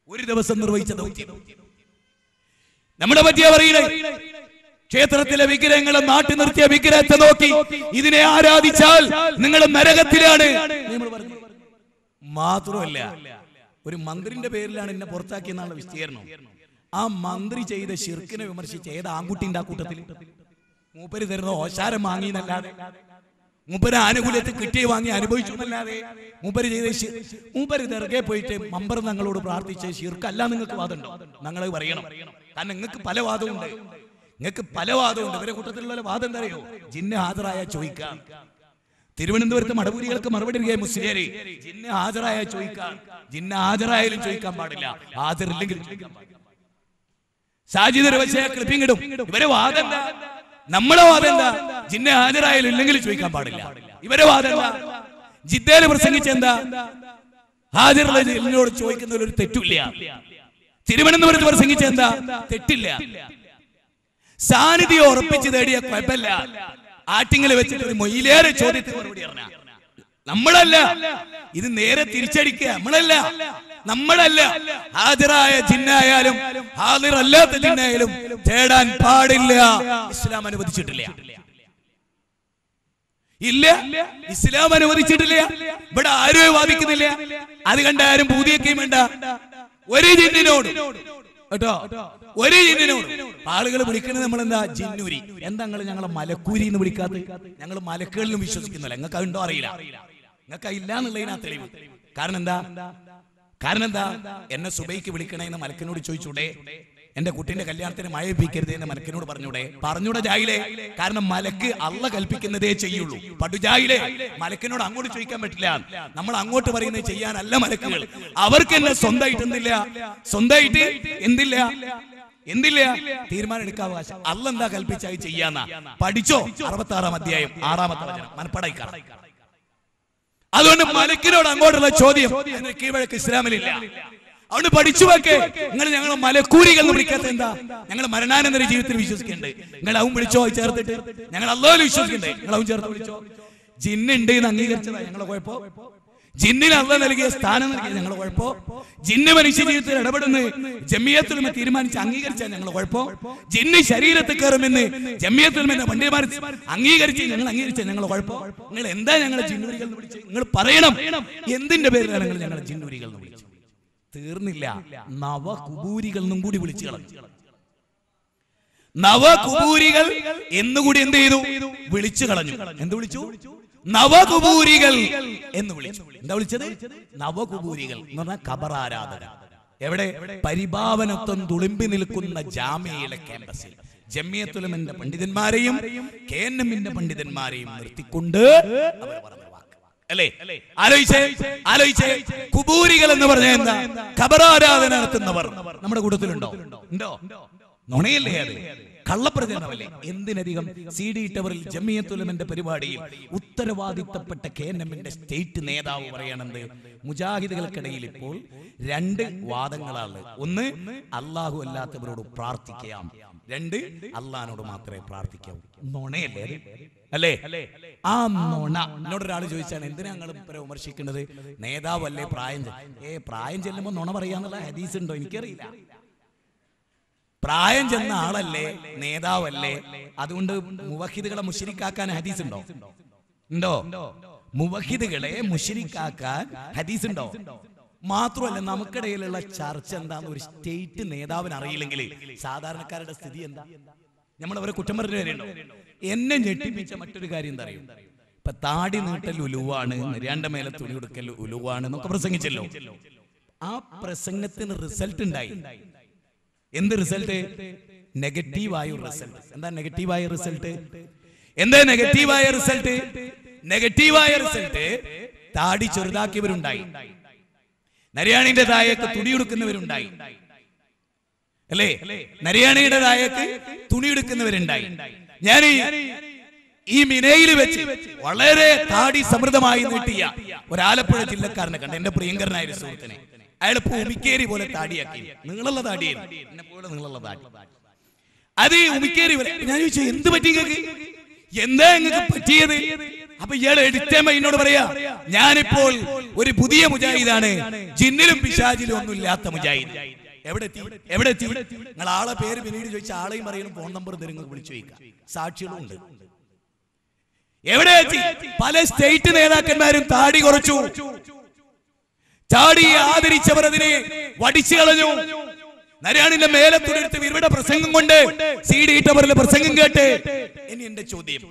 ഒരു ദിവസം നിർവഹിച്ച ദൗത്യം നമ്മളെ പറ്റിയാ പറയണേ. ക്ഷേത്രത്തിലെ വിഗ്രഹങ്ങളെ നാട്ടി നിർത്തിയ വിഗ്രഹത്തെ നോക്കി ഇതിനെ ആരാധിച്ചാൽ നിങ്ങൾ നരകത്തിലാണ്. മാത്രമല്ല, ഒരു മന്ത്രിന്റെ പേരിലാണ് എന്നെ പുറത്താക്കിയെന്നുള്ള വിസ്തീർണം. ആ മന്ത്രി ചെയ്ത ശിർക്കിനെ വിമർശിച്ച ഏത് ആൺകുട്ടിന്റെ ആ കൂട്ടത്തിൽ? മൂപ്പര് തരുന്ന ഓശാരം വാങ്ങി എന്നല്ലാതെ, മൂപ്പര് ആനുകൂല്യത്തിൽ കിട്ടിയ വാങ്ങി അനുഭവിച്ചു എന്നല്ലാതെ, മൂപ്പര് ദർഗെ പോയിട്ട് മമ്പർ ഞങ്ങളോട് പ്രാർത്ഥിച്ച ശിർക്കല്ല. നിങ്ങൾക്ക് വാദമുണ്ടോ? ഞങ്ങൾ പറയണം. കാരണം നിങ്ങൾക്ക് പല വാദമുണ്ട്. ഇവരെ കൂട്ടത്തിലുള്ള വാദം എന്താ അറിയോ? ജിന്ന് ഹാജരായ ചോദിക്കാം. തിരുവനന്തപുരത്ത് മടവൂരികൾക്ക് മറുപടി മുസ്ലിയാരെ, ജിന്ന് ഹാജരായ ചോദിക്കാം. ജിന്ന് ഹാജരായാലും ചോദിക്കാൻ പാടില്ല, ഹാജറില്ലെങ്കിലും ചോദിക്കാൻ പാടില്ല. സാജിദ് വെച്ച ക്ലിപ്പിംഗ് ഇടും. ഇവരെ വാദം എന്താ? നമ്മളെ വാദം എന്താ? ജിന്ന് ഹാജരായാലും ഇല്ലെങ്കിലും ചോദിക്കാൻ പാടില്ല. ഇവരെ വാദം എന്താ? ജിദ്ദയിൽ പ്രസംഗിച്ചെന്താ? ഹാജറുള്ള ജിന്നോട് ചോദിക്കുന്നതിൽ ഒരു തെറ്റില്ല. തിരുവനന്തപുരത്ത് പ്രസംഗിച്ചെന്താ? തെറ്റില്ല. സാന്നിധ്യം ഉറപ്പിച്ച് തേടിയ കുഴപ്പമില്ല. ആറ്റിങ്ങൽ വെച്ചിട്ട് ഒരു മൊയിലേറെ ചോദ്യത്തിന് മറുപടി പറഞ്ഞ നമ്മളല്ല. ഇത് നേരെ തിരിച്ചടിക്കുക. നമ്മളല്ല. ഹാജരായ ജിന്നായാലും ഹാജറല്ലാത്ത ജിന്നായാലും തേടാൻ പാടില്ല. ഇസ്ലാം അനുവദിച്ചിട്ടില്ല. ഇസ്ലാം അനുവദിച്ചിട്ടില്ല. ഇവിടെ ആരും വാദിക്കുന്നില്ല. അത് കണ്ട ആരും പൂതിയൊക്കെയും വേണ്ട. ഒരു ജിന്നിനോട് കേട്ടോ, ഒരു ജിന്നിനോട് ആളുകൾ വിളിക്കുന്നത് നമ്മളെന്താ? ജിന്നൂരി. എന്താ ഞങ്ങളെ മലക്കൂരി എന്ന് വിളിക്കാത്ത? ഞങ്ങൾ മലക്കുകളിലും വിശ്വസിക്കുന്നില്ല. നിങ്ങൾക്ക് അതുണ്ടോ അറിയില്ല. നിങ്ങൾക്ക് ഇല്ല എന്നുള്ളതിനാ തെളിവ്. കാരണം എന്താ? എന്നെ സുബൈക്ക് വിളിക്കണേന്ന് മലക്കിനോട് ചോദിച്ചൂടെ? എന്റെ കുട്ടിന്റെ കല്യാണത്തിന് മഴപ്പിക്കരുത് എന്ന് മലക്കിനോട് പറഞ്ഞൂടെ ജാഹിലേ? കാരണം മലക്ക് അള്ള കൽപ്പിക്കുന്നതേ ചെയ്യുള്ളൂ. പടുജാഹിലേ, മലക്കിനോട് അങ്ങോട്ട് ചോദിക്കാൻ പറ്റില്ല. നമ്മൾ അങ്ങോട്ട് പറയുന്നത് ചെയ്യാനല്ല മലക്കുകൾ. അവർക്ക് തന്നെ സ്വന്തമായിട്ട് എന്തില്ല തീരുമാനം എടുക്കാൻ അവകാശം. അള്ള എന്താ കൽപ്പിച്ചായി ചെയ്യാന്ന പഠിച്ചോ. 66-ാം അധ്യായം 6-ാമത്തെ വചനം മനപ്പടായിക്കാണ്. അതുകൊണ്ട് മലക്കിനോട് അങ്ങോട്ടുള്ള ചോദ്യം കീഴ്വഴക്ക് ഇസ്ലാമിലില്ല. അതുകൊണ്ട് പഠിച്ചു വെക്കേ. നിങ്ങൾ ഞങ്ങൾ മലക്കൂരികൾ എന്ന് വിളിക്കാത്ത എന്താ? ഞങ്ങൾ മരണാനന്തര ജീവിതത്തിൽ വിശ്വസിക്കണ്ടേ? നിങ്ങൾ അവൻ വിളിച്ചോ ചേർത്തിട്ട്? ഞങ്ങൾ അല്ലാഹുവിൽ വിശ്വസിക്കണ്ടേ? നിങ്ങൾ അവൻ ചേർത്ത് വിളിച്ചോ? ജിന്നുണ്ട് എന്ന് അംഗീകരിച്ചതാ ഞങ്ങളെ കുഴപ്പോ? ജിന്നിന് അല്ലാഹ് നൽകിയ സ്ഥാനം നൽകിയ ഞങ്ങളെ കുഴപ്പോ? ജിന്ന് മനുഷ്യ ജീവിതത്തിൽ ഇടപെടുന്ന ജമിയത്തുൽ ഉലമ തീരുമാനിച്ച് അംഗീകരിച്ചാൽ ഞങ്ങളെ കുഴപ്പോ? ജിന്ന് ശരീരത്തിൽ കയറുമെന്ന് ജമിയത്തുൽ ഉലമ പണ്ഡിതന്മാർ അംഗീകരിച്ച് ഞങ്ങൾ അംഗീകരിച്ച ഞങ്ങളെ കുഴപ്പോ? നിങ്ങൾ എന്താ ഞങ്ങളെ ജിന്നൂരികൾ എന്ന് വിളിച്ചത്? നിങ്ങൾ പറയണം എന്തിന്റെ പേരിലാണ് നിങ്ങൾ ഞങ്ങളെ ജിന്നൂരികൾ എന്ന് വിളിച്ചത്? തീർന്നില്ല, നവകുബൂരികൾ എന്നും കൂടി വിളിച്ചു കളഞ്ഞു. നവകുബൂരികൾ എന്നുകൂടി എന്ത് ചെയ്തു? വിളിച്ചു കളഞ്ഞു. എന്ത് വിളിച്ചു? നവകുബൂരികൾ എന്ന് വിളിച്ചു. എന്താ വിളിച്ചത്? നവകുബൂരികൾ എന്ന് പറഞ്ഞാൽ ഖബറാരാധന. എവിടെ? പരിഭാവനത്വം തുളുമ്പി നിൽക്കുന്ന ജാമിയയിലെ ക്യാമ്പസിൽ ജമിയത്തുൽ ഉലമയുടെ പണ്ഡിതന്മാരെയും KNM പണ്ഡിതന്മാരെയും നിർത്തിക്കൊണ്ട് അവർ പറഞ്ഞു അല്ലേ? ആലോചിച്ചേ. കുബൂരികൾ എന്ന് പറഞ്ഞാൽ എന്താ? ഖബറാരാധന നടത്തുന്നവർ നമ്മുടെ കൂട്ടത്തിലുണ്ടോ? നുണയല്ലേ അത്? കള്ളപ്രചരണമല്ലേ? എന്തിനധികം CD ടവറിൽ ജമിയത്തുൽ ഉലമയുടെ പരിപാടിയിൽ ഉത്തരവാദിത്തപ്പെട്ട KNM സ്റ്റേറ്റ് നേതാവ് പറയണത് മുജാഹിദുകൾക്കിടയിൽ ഇപ്പോൾ 2 വാദങ്ങളാണ്. ഒന്ന്, അല്ലാഹു അല്ലാത്തവരോട് പ്രാർത്ഥിക്കാം. 2, അള്ളാഹിനോട് മാത്രമേ പ്രാർത്ഥിക്കാവൂ. നുണയല്ലേ അല്ലേ? ആ നുണ എന്നോടൊരാൾ ചോദിച്ചാണ് എന്തിനാ ഞങ്ങൾ വിമർശിക്കുന്നത്? നേതാവല്ലേ പ്രായം ചെല്ലുമ്പോ നുണ പറയാന്നുള്ള ഹദീസ് ഉണ്ടോ? എനിക്കറിയില്ല. പ്രായം ചെന്ന ആളല്ലേ, നേതാവല്ലേ, അതുകൊണ്ട് മുവഹിദുകളെ മുശ്രിക്കാക്കാൻ ഹദീസ് ഉണ്ടോ? മുവഹിദുകളെ മുശ്രിക്കാക്കാൻ ഹദീസ് ഉണ്ടോ? മാത്രമല്ല, നമുക്കിടയിലുള്ള ചർച്ച എന്താന്ന് ഒരു സ്റ്റേറ്റ് നേതാവിന് അറിയില്ലെങ്കിൽ സാധാരണക്കാരുടെ സ്ഥിതി എന്താ? നമ്മൾ അവരെ കുറ്റം പറഞ്ഞു വരേണ്ടോ? എന്നെ ഞെട്ടിപ്പിച്ച മറ്റൊരു കാര്യം എന്താ അറിയും? ഇപ്പൊ താടി നീട്ടൽ ഉലുവാണ്, നിര്യാണ്ട മേലെ തുണി കൊടുക്കൽ ഉലുവാണ് എന്നൊക്കെ പ്രസംഗിച്ചല്ലോ. ആ പ്രസംഗത്തിന് റിസൾട്ട് ഉണ്ടായി. എന്ത് റിസൾട്ട്? നെഗറ്റീവായ റിസൾട്ട്. എന്താ നെഗറ്റീവായ റിസൾട്ട്? നെഗറ്റീവായ റിസൾട്ട് താടി ചെറുതാക്കിയവരുണ്ടായി, നരിയാണിന്റെ താഴേക്ക് തുണിയെടുക്കുന്നവരുണ്ടായി അല്ലേ? നരിയാണിയുടെ താഴേക്ക് തുണിയെടുക്കുന്നവരുണ്ടായി. ഞാൻ ഈ മിനയിൽ വെച്ച് വളരെ താടി സമൃദ്ധമായി നീട്ടിയ ഒരു ആലപ്പുഴ ജില്ലക്കാരനെ കണ്ട, എന്റെ പ്രിയങ്കരനായ ഒരു സുഹൃത്തിനെ. അയാൾ ഉമിക്കേരി പോലെ താടിയാക്കി, നിങ്ങളുള്ള താടിയായിരുന്നു, എന്നെ പോലെ നിങ്ങളുള്ള താടി. അത് ഉമിക്കേരി പോലെ. ഞാൻ ചോദിച്ചു എന്ത് പറ്റി നിങ്ങൾക്ക്? എന്താ നിങ്ങൾക്ക് പറ്റിയത്? അപ്പൊ ഇയാൾ എടുത്തേമ്പോ എന്നോട് പറയാ, ഞാനിപ്പോൾ ഒരു പുതിയ മുജാഹിദാണ്, ജിന്നിലും പിശാചിലും ഒന്നും ഇല്ലാത്ത മുജാഹിദ്. എവിടെ എത്തി? നിങ്ങൾ ആളെ പേര് പിന്നീട് ചോദിച്ച ആളെയും പറയണം, ഫോൺ നമ്പർ തരുങ്ങൾ വിളിച്ചു ചോദിക്കാം, സാക്ഷികളും ഉണ്ട്. എവിടെ എത്തി? പല സ്റ്റേറ്റ് നേതാക്കന്മാരും താടി കുറച്ചു. താടി ആദരിച്ചവർ അതിനെ വടിച്ചു കളഞ്ഞു. നരിയാണിന്റെ മേലെ തുണിയെടുത്ത് ഇവരുടെ പ്രസംഗം കൊണ്ട് CD ടവറിലെ പ്രസംഗം കേട്ട്. ഇനി എന്റെ ചോദ്യം,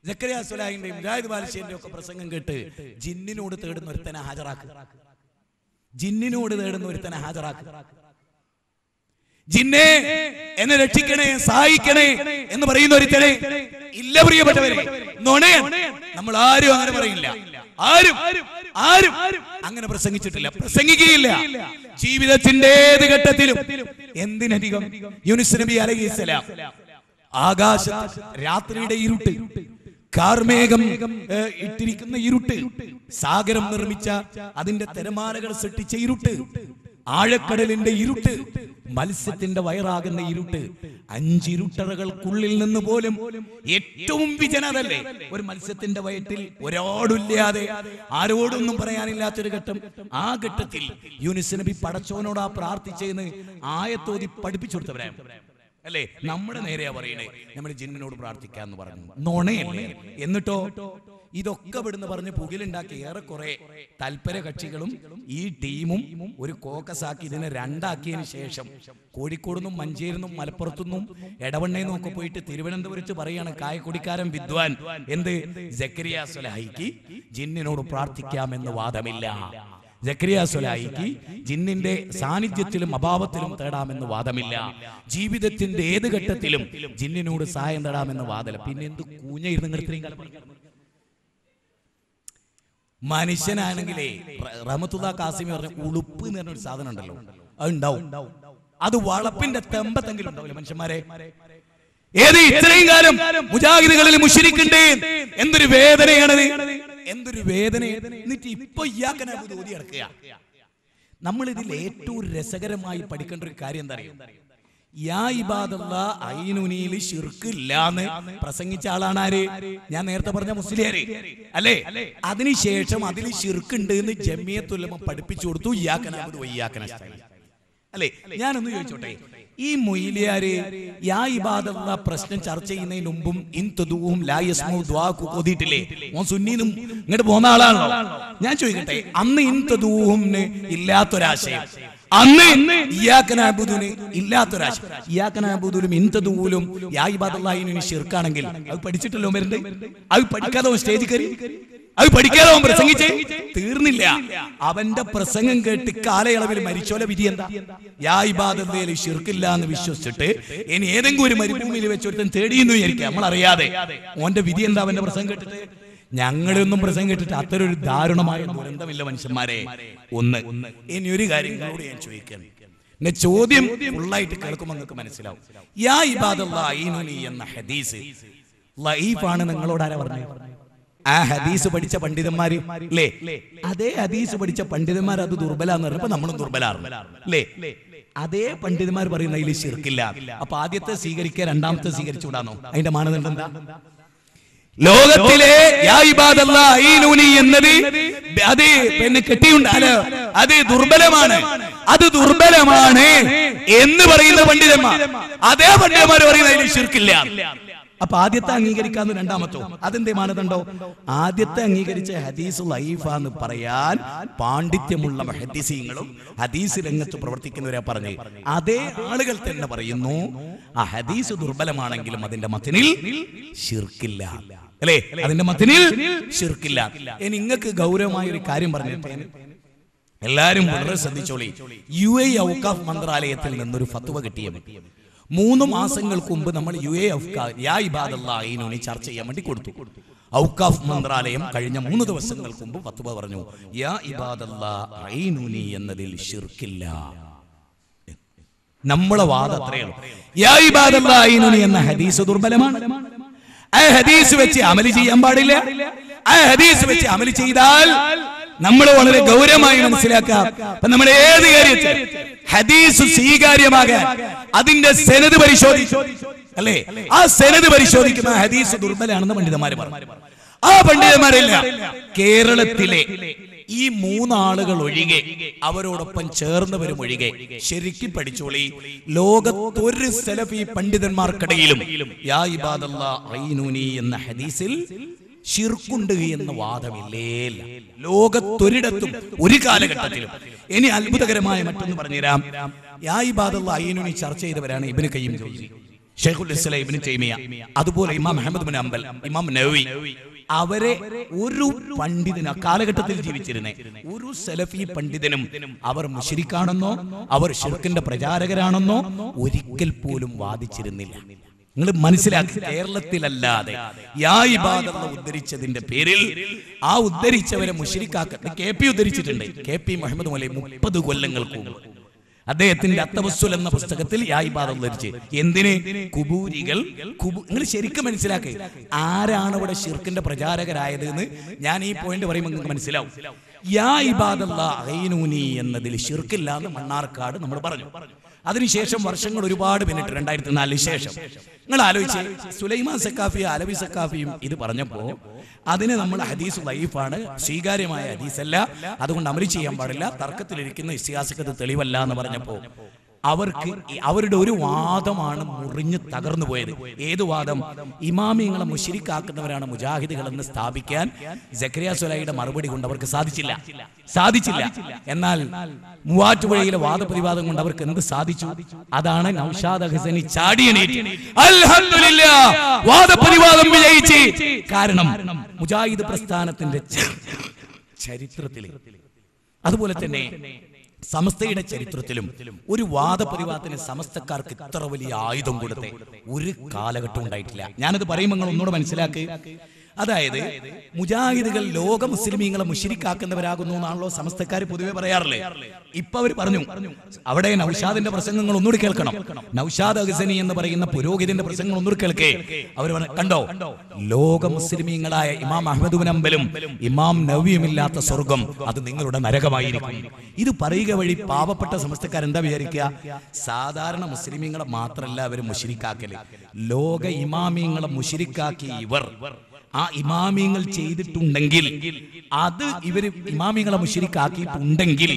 സക്കറിയ സ്വലാഹിന്റെയും മുജാഹിദ് ബാലുശ്ശേരിന്റെയും ഒക്കെ പ്രസംഗം കേട്ട് ജിന്നിനോട് തേടുന്ന ഒരുത്തനെ ഹാജരാക്കുക. ജിന്നെ എന്നെ രക്ഷിക്കണേ, സഹായിക്കണേ എന്ന് പറയുന്ന ഒരുത്തനെ ഇല്ല. പ്രിയപ്പെട്ടവരെ, നുണയാണ്. നമ്മൾ ആരും അങ്ങനെ പറയില്ല. ആരും അങ്ങനെ പ്രസംഗിച്ചിട്ടില്ല, പ്രസംഗിക്കുകയില്ല. ജീവിതത്തിന്റെ ഏത് ഘട്ടത്തിലും, എന്തിനധികം യൂനുസ് നബി അലൈഹിസ്സലാം ആകാശത്ത് രാത്രിയുടെ ഇരുട്ട്, കാർമേഘം ഇട്ടിരിക്കുന്ന ഇരുട്ട്, സാഗരം നിർമ്മിച്ച അതിന്റെ തിരമാലകൾ സൃഷ്ടിച്ച ഇരുട്ട്, ആഴക്കടലിന്റെ ഇരുട്ട്, മത്സ്യത്തിന്റെ വയറാകുന്ന ഇരുട്ട്, 5 ഇരുട്ടറകൾക്കുള്ളിൽ നിന്ന് പോലും ഏറ്റവും വിജനതല്ലേ ഒരു മത്സ്യത്തിന്റെ വയറ്റിൽ ഒരാളില്ലാതെ, ആരോടൊന്നും പറയാനില്ലാത്തൊരു ഘട്ടം. ആ ഘട്ടത്തിൽ യൂനുസ് നബി പടച്ചോനോടാ പ്രാർത്ഥിച്ചെന്ന് ആയത്തോതി പഠിപ്പിച്ചു കൊടുത്തവരാണ് അല്ലേ? നമ്മുടെ നേരെയാ പറയണേ നമ്മൾ ജിന്നിനോട് പ്രാർത്ഥിക്കാന്ന് പറഞ്ഞു. നുണയല്ലേ? എന്നിട്ടോ ഇതൊക്കെ ഇവിടുന്ന് പറഞ്ഞ് പുകിലുണ്ടാക്കി ഏറെക്കുറെ തൽപര കക്ഷികളും ഈ ടീമും ഒരു കോക്കസാക്കി ഇതിനെ 2 ആക്കിയതിനു ശേഷം കോഴിക്കോടുന്നും മഞ്ചേരിന്നും മലപ്പുറത്തുനിന്നും എടവണ്ണയിൽ ഒക്കെ പോയിട്ട് തിരുവനന്തപുരത്ത് പറയാണ് കായക്കുടിക്കാരൻ വിദ്വാൻ എന്ത് സക്കറിയ സ്വലാഹിക്ക് ജിന്നിനോട് പ്രാർത്ഥിക്കാമെന്ന് വാദമില്ല. സക്കരിയ സ്വലായിക്ക് ജിന്നിന്റെ സാന്നിധ്യത്തിലും അഭാവത്തിലും തേടാമെന്ന് വാദമില്ല. ജീവിതത്തിന്റെ ഏത് ഘട്ടത്തിലും ജിന്നിനോട് സഹായം തേടാമെന്ന് വാദമില്ല. പിന്നെ എന്ത് കൂഞ്ഞായിരുന്നു നിങ്ങൾ ഇത്രയും കാലം? മനുഷ്യനാണെങ്കിലേ റഹ്മത്തുള്ളാഹി കാസിമി പറഞ്ഞ ഉളുപ്പ് എന്ന് പറഞ്ഞൊരു സാധനം ഉണ്ടല്ലോ, അത് ഉണ്ടാവും. അത് വളപ്പിന്റെ തെമ്പത്തെങ്കിലും ഉണ്ടാവില്ല മനുഷ്യന്മാരെ. ഏത് ഇത്രയും കാലം മുജാഹിദുകളിൽ മുശ്രിക്കുണ്ട്. എന്തൊരു വേദനയാണത്, എന്തൊരു വേദന. എന്നിട്ട് ഇപ്പൊ ഇയ്യാക നഅ്ബുദു ഓതി നടക്കുക. നമ്മൾ ഇതിൽ ഏറ്റവും രസകരമായി പഠിക്കേണ്ട ഒരു കാര്യം എന്താ അറിയോ? യാ ഇബാദല്ലാഹ് ഐനുനിയിൽ ശിർക്ക് ഇല്ലാന്ന് പ്രസംഗിച്ച ആളാണ് ആര്? ഞാൻ നേരത്തെ പറഞ്ഞ മുസ്ലിയാര് അല്ലേ? അതിനുശേഷം അതിൽ ശിർക്ക് ഉണ്ട് എന്ന് ജമിയത്തുൽ ഉലമ പഠിപ്പിച്ചു കൊടുത്തു. ഇയ്യാക നഅ്ബുദു വഇയ്യാക നസ്തഈൻ അല്ലേ? ഞാനൊന്ന് ചോദിച്ചോട്ടെ, ഈ മൊയ്ലിയാര് യാ ഇബാദല്ലാഹ് പ്രശ്നം ചർച്ച ചെയ്യുന്നതിന് മുമ്പും ഇൻ തദൂഹും ലാ യസ്മഉ ദുആ കൂതിയിട്ടില്ലേ? ഓൻ സുന്നീന്നും ഇങ്ങോട്ട് പോകുന്ന ആളാണല്ലോ. ഞാൻ ചോദിക്കട്ടെ, അന്ന് ഇൻ തദൂഹുംന് ഇല്ലാത്തൊരാശയം, അന്ന് ഇയ്യാക നഅ്ബുദുന് ഇല്ലാത്തൊരാശയം, ഇയ്യാക നഅ്ബുദുലും ഇൻ തദൂലും യാ ഇബാദല്ലാഹിന് ശിർക്കാണെങ്കിൽ അത് പഠിച്ചിട്ടല്ലോ വരുന്നത്. അത് പഠിക്കാതെ സ്റ്റേജിൽ കയറി അത് പഠിക്കാതെ അവൻ പ്രസംഗിച്ചേ തീർന്നില്ല. അവന്റെ പ്രസംഗം കേട്ട് കാലയളവിൽ മരിച്ചോലെ വിധി എന്താ? യാ ഇബാദത്തിൽ ശിർക്കില്ല എന്ന് വിശ്വസിച്ചിട്ട് ഇനി ഏതെങ്കിലും ഒരു മരുഭൂമിയിൽ വെച്ചൊരുത്തൻ തേടിയെന്ന് വിചാരിക്കാം, നമ്മൾ അറിയാതെ. ഓന്റെ വിധി എന്താ? അവന്റെ പ്രസംഗം കേട്ടിട്ട് ഞങ്ങളൊന്നും പ്രസംഗം കേട്ടിട്ട് അത്തരൊരു ദാരുണമായ ദുരന്തമില്ല മനുഷ്യന്മാരെ. ഒന്ന് ഇനി ഒരു കാര്യം കൂടി ഞാൻ ചോദിക്കാം. എന്റെ ചോദ്യം ഫുള്ളായിട്ട് കേൾക്കുമ്പോൾ നിങ്ങൾക്ക് മനസ്സിലാവും. യാ ഇബാദല്ലാഹി ഐനുനി എന്ന ഹദീസ് ലഈഫാണ് നിങ്ങളോട് ആരാ പറഞ്ഞു? ആ ഹദീസ് പഠിച്ച പണ്ഡിതന്മാര് അല്ലേ? അതേ ഹദീസ് പഠിച്ച പണ്ഡിതന്മാർ അത് ദുർബലാന്ന് പറഞ്ഞപ്പോ നമ്മളും ദുർബലാണ് അല്ലേ? അതേ പണ്ഡിതന്മാർ പറയുന്ന അതിൽ ശിർക്കില്ല. അപ്പൊ ആദ്യത്തെ സ്വീകരിക്കുക, രണ്ടാമത്തെ സ്വീകരിച്ചുകൂടാന്നോ? അതിന്റെ മാനദണ്ഡം എന്താ? ലോകത്തിലെ യാ ഇബാദല്ലാഹി ഐനുനി എന്നത് അത് പിന്നെ കെട്ടിയുണ്ടാല് അത് ദുർബലമാണ്, അത് ദുർബലമാണ് എന്ന് പറയുന്ന പണ്ഡിതന്മാർ, അതേ പണ്ഡിതന്മാർ പറയുന്ന അതിൽ ശിർക്കില്ല. അപ്പൊ ആദ്യത്തെ അംഗീകരിക്കാന്ന് രണ്ടാമത്തോ? അതെന്തേ മാനദണ്ഡോ? ആദ്യത്തെ അംഗീകരിച്ച ഹദീസ് ലഈഫാന്ന് പറയാൻ പാണ്ഡിത്യമുള്ള മുഹദ്ദിസീങ്ങളും ഹദീസ് രംഗത്ത് പ്രവർത്തിക്കുന്നവരാ പറഞ്ഞു. അതേ ആളുകൾ തന്നെ പറയുന്നു ആ ഹദീസ് ദുർബലമാണെങ്കിലും അതിന്റെ മത്തിനിൽ ശിർക്കില്ല അല്ലേ? അതിന്റെ മത്തിനിൽ ശിർക്കില്ല. ഇനി നിങ്ങൾക്ക് ഗൗരവമായ ഒരു കാര്യം പറഞ്ഞിട്ട് എല്ലാരും വളരെ ശ്രദ്ധിച്ചോളി. UAE ഔഖാഫ് മന്ത്രാലയത്തിൽ നിന്നൊരു ഫത്വ കിട്ടിയ 3 മാസങ്ങൾക്ക് മുമ്പ് നമ്മൾ UAE യാ ഇബാദല്ലാഹി ഐനുനി ചർച്ച ചെയ്യാൻ വേണ്ടി കൊടുത്തു. ഔഖാഫ് മന്ത്രാലയം കഴിഞ്ഞ 3 ദിവസങ്ങൾക്ക് മുമ്പ് ഫത്വ പറഞ്ഞു, യാ ഇബാദല്ലാഹി ഐനുനി എന്നതിൽ ശിർക്കില്ല. നമ്മളെ വാദം അത്രയാണ്. യാ ഇബാദല്ലാഹി ഐനുനി എന്ന ഹദീസ് ദുർബലമാണ്. ആ ഹദീസ് വെച്ച് അമല് ചെയ്യാൻ പാടില്ല. ആ ഹദീസ് വെച്ച് അമല് ചെയ്താൽ നമ്മൾ വളരെ ഗൗരവമായി മനസ്സിലാക്കാം. നമ്മൾ ഏത് കാര്യത്തിൽ ഹദീസ് സ്വീകാര്യമാകാൻ അതിന്റെ സെനദ് പരിശോധിച്ചു അല്ലേ? ആ സെനദ് പരിശോധിക്കുന്ന ഹദീസ് ദുർബലാണെന്ന് പണ്ഡിതന്മാർ പറഞ്ഞു. ആ പണ്ഡിതന്മാരില്ല കേരളത്തിലെ ഈ 3 ആളുകൾ ഒഴികെ, അവരോടൊപ്പം ചേർന്നവരും ഒഴികെ ശരിക്കും പഠിച്ചോളി, ലോകത്തൊരു സലഫി പണ്ഡിതന്മാർക്കിടയിലും യാ ഇബാദല്ലാഹി ഐനുനി എന്ന ഹദീസിൽ ശിർക്കുണ്ട് എന്ന വാദമില്ലേ. ലോകത്തൊരിടത്തും ഒരു കാലഘട്ടത്തിലും. ഇനി അത്ഭുതകരമായ മറ്റൊന്ന് പറഞ്ഞുതരാം. യാ ഇബാദല്ലാഹി ഐനുനി ചർച്ച ചെയ്തവരാണ് ഇബ്നു ഖയ്യിം ജൗസി, ശൈഖുൽ ഇസ്ലാം ഇബ്നു തൈമിയ, അതുപോലെ ഇമാം അഹ്മദ് ബിൻ ഹംബൽ, ഇമാം നവവി. അവരെ ഒരു പണ്ഡിതന് കാലഘട്ടത്തിൽ ജീവിച്ചിരുന്ന ഒരു സലഫി പണ്ഡിതനും അവർ മുശ്രിക്കാണെന്നോ അവർ ശിർക്കിന്റെ പ്രചാരകരാണെന്നോ ഒരിക്കൽ പോലും വാദിച്ചിരുന്നില്ല. നിങ്ങൾ മനസ്സിലാക്കി, കേരളത്തിലല്ലാതെ യാ ഇബാദല്ലാഹ് ഉദ്ധരിച്ചതിന്റെ പേരിൽ ആ ഉദ്ധരിച്ചവരെ മുശ്രിക്കാക്ക KP ഉദ്ധരിച്ചിട്ടുണ്ട്. KP മുഹമ്മദ് മൗലവി 30 കൊല്ലങ്ങൾക്ക് മുമ്പ് അദ്ദേഹത്തിന്റെ അത്തവസ്സുൽ എന്ന പുസ്തകത്തിൽ യാ ഇബാദല്ലാഹ് ഉദ്ധരിച്ച്. എന്തിന്? കുബൂരികൾ. നിങ്ങൾ ശരിക്കും മനസ്സിലാക്കി ആരാണ് ഇവിടെ ശിർക്കിന്റെ പ്രചാരകരായത് എന്ന് ഞാൻ ഈ പോയിന്റ് പറയുമ്പോൾ നിങ്ങൾക്ക് മനസ്സിലാവും. യാ ഇബാദല്ലാഹി ഐനുനി എന്നതിൽ ശിർക്കില്ല എന്ന് മണ്ണാർക്കാട് നമ്മൾ പറഞ്ഞു. അതിനുശേഷം വർഷങ്ങൾ ഒരുപാട് പിന്നിട്ട് 2004 ശേഷം നിങ്ങൾ ആലോചിച്ച് സുലൈമാൻ സക്കാഫി അലവി സക്കാഫിയും ഇത് പറഞ്ഞപ്പോ അതിന് നമ്മൾ ഹദീസ് ലഈഫാണ്, സ്വീകാര്യമായ ഹദീസല്ല, അതുകൊണ്ട് അമല് ചെയ്യാൻ പാടില്ല, തർക്കത്തിലിരിക്കുന്ന ഇസ്തിഹാസക്കത്ത് തെളിവല്ല എന്ന് പറഞ്ഞപ്പോ അവർക്ക് അവരുടെ ഒരു വാദമാണ് മുറിഞ്ഞ് തകർന്നു പോയത്. ഏത് വാദം? ഇമാമിങ്ങളെ മുശ്രിക്കാക്കുന്നവരാണ് മുജാഹിദുകളെന്ന് സ്ഥാപിക്കാൻ സക്കരിയ സ്വലായിയുടെ മറുപടി കൊണ്ട് അവർക്ക് സാധിച്ചില്ല. എന്നാൽ മൂവാറ്റുപുഴയിലെ വാദപ്രതിവാദം കൊണ്ട് അവർക്ക് എന്ത് സാധിച്ചു? അതാണ് നൗഷാദ് ഹസനി ചാടിയണീറ്റ് അൽഹംദുലില്ലാഹ് വാദപ്രതിവാദം വിജയിച്ച്. കാരണം മുജാഹിദ് പ്രസ്ഥാനത്തിന്റെ ചരിത്രത്തിൽ അതുപോലെ തന്നെ സമസ്തയുടെ ചരിത്രത്തിലും ഒരു വാദപ്രതിവാദത്തിന് സമസ്തക്കാർക്ക് ഇത്ര വലിയ ആയുധം കൊടുത്ത് ഒരു കാലഘട്ടം ഉണ്ടായിട്ടില്ല. ഞാനത് പറയുമ്പോൾ നിങ്ങൾ ഒന്നുകൂടെ മനസ്സിലാക്കി. അതായത് മുജാഹിദുകൾ ലോക മുസ്ലിമീങ്ങളെ മുശ്രിക്കാക്കുന്നവരാകുന്നു എന്നാണല്ലോ സമസ്തക്കാർ പൊതുവെ പറയാറില്ലേ. ഇപ്പൊ അവർ പറഞ്ഞു, അവിടെ നൗഷാദിന്റെ പ്രസംഗങ്ങൾ ഒന്നുകൂടി കേൾക്കണം. നൗഷാദ് അഹ്സനി എന്ന് പറയുന്ന പുരോഹിതന്റെ പ്രസംഗങ്ങൾ ഒന്നുകൂടി കേൾക്കേ. അവർ കണ്ടോ, ലോക മുസ്ലിമീങ്ങളായ ഇമാം അഹ്മദ് ബിൻ ഹംബലും ഇമാം നവവിയുമില്ലാത്ത സ്വർഗം അത് നിങ്ങളുടെ നരകമായിരിക്കും. ഇത് പറയുക വഴി പാവപ്പെട്ട സമസ്തക്കാരെന്താ വിചാരിക്കുക? സാധാരണ മുസ്ലിമീങ്ങളെ മാത്രമല്ല അവർ മുശ്രിക്കാക്കല്, ലോക ഇമാമിയങ്ങളെ മുശ്രിക്കാക്കി ഇവർ ആ ഇമാമിയങ്ങൾ ചെയ്തിട്ടുണ്ടെങ്കിൽ, അത് ഇവര് ഇമാമിയങ്ങളെ മുശ്രിക്കാക്കിയിട്ടുണ്ടെങ്കിൽ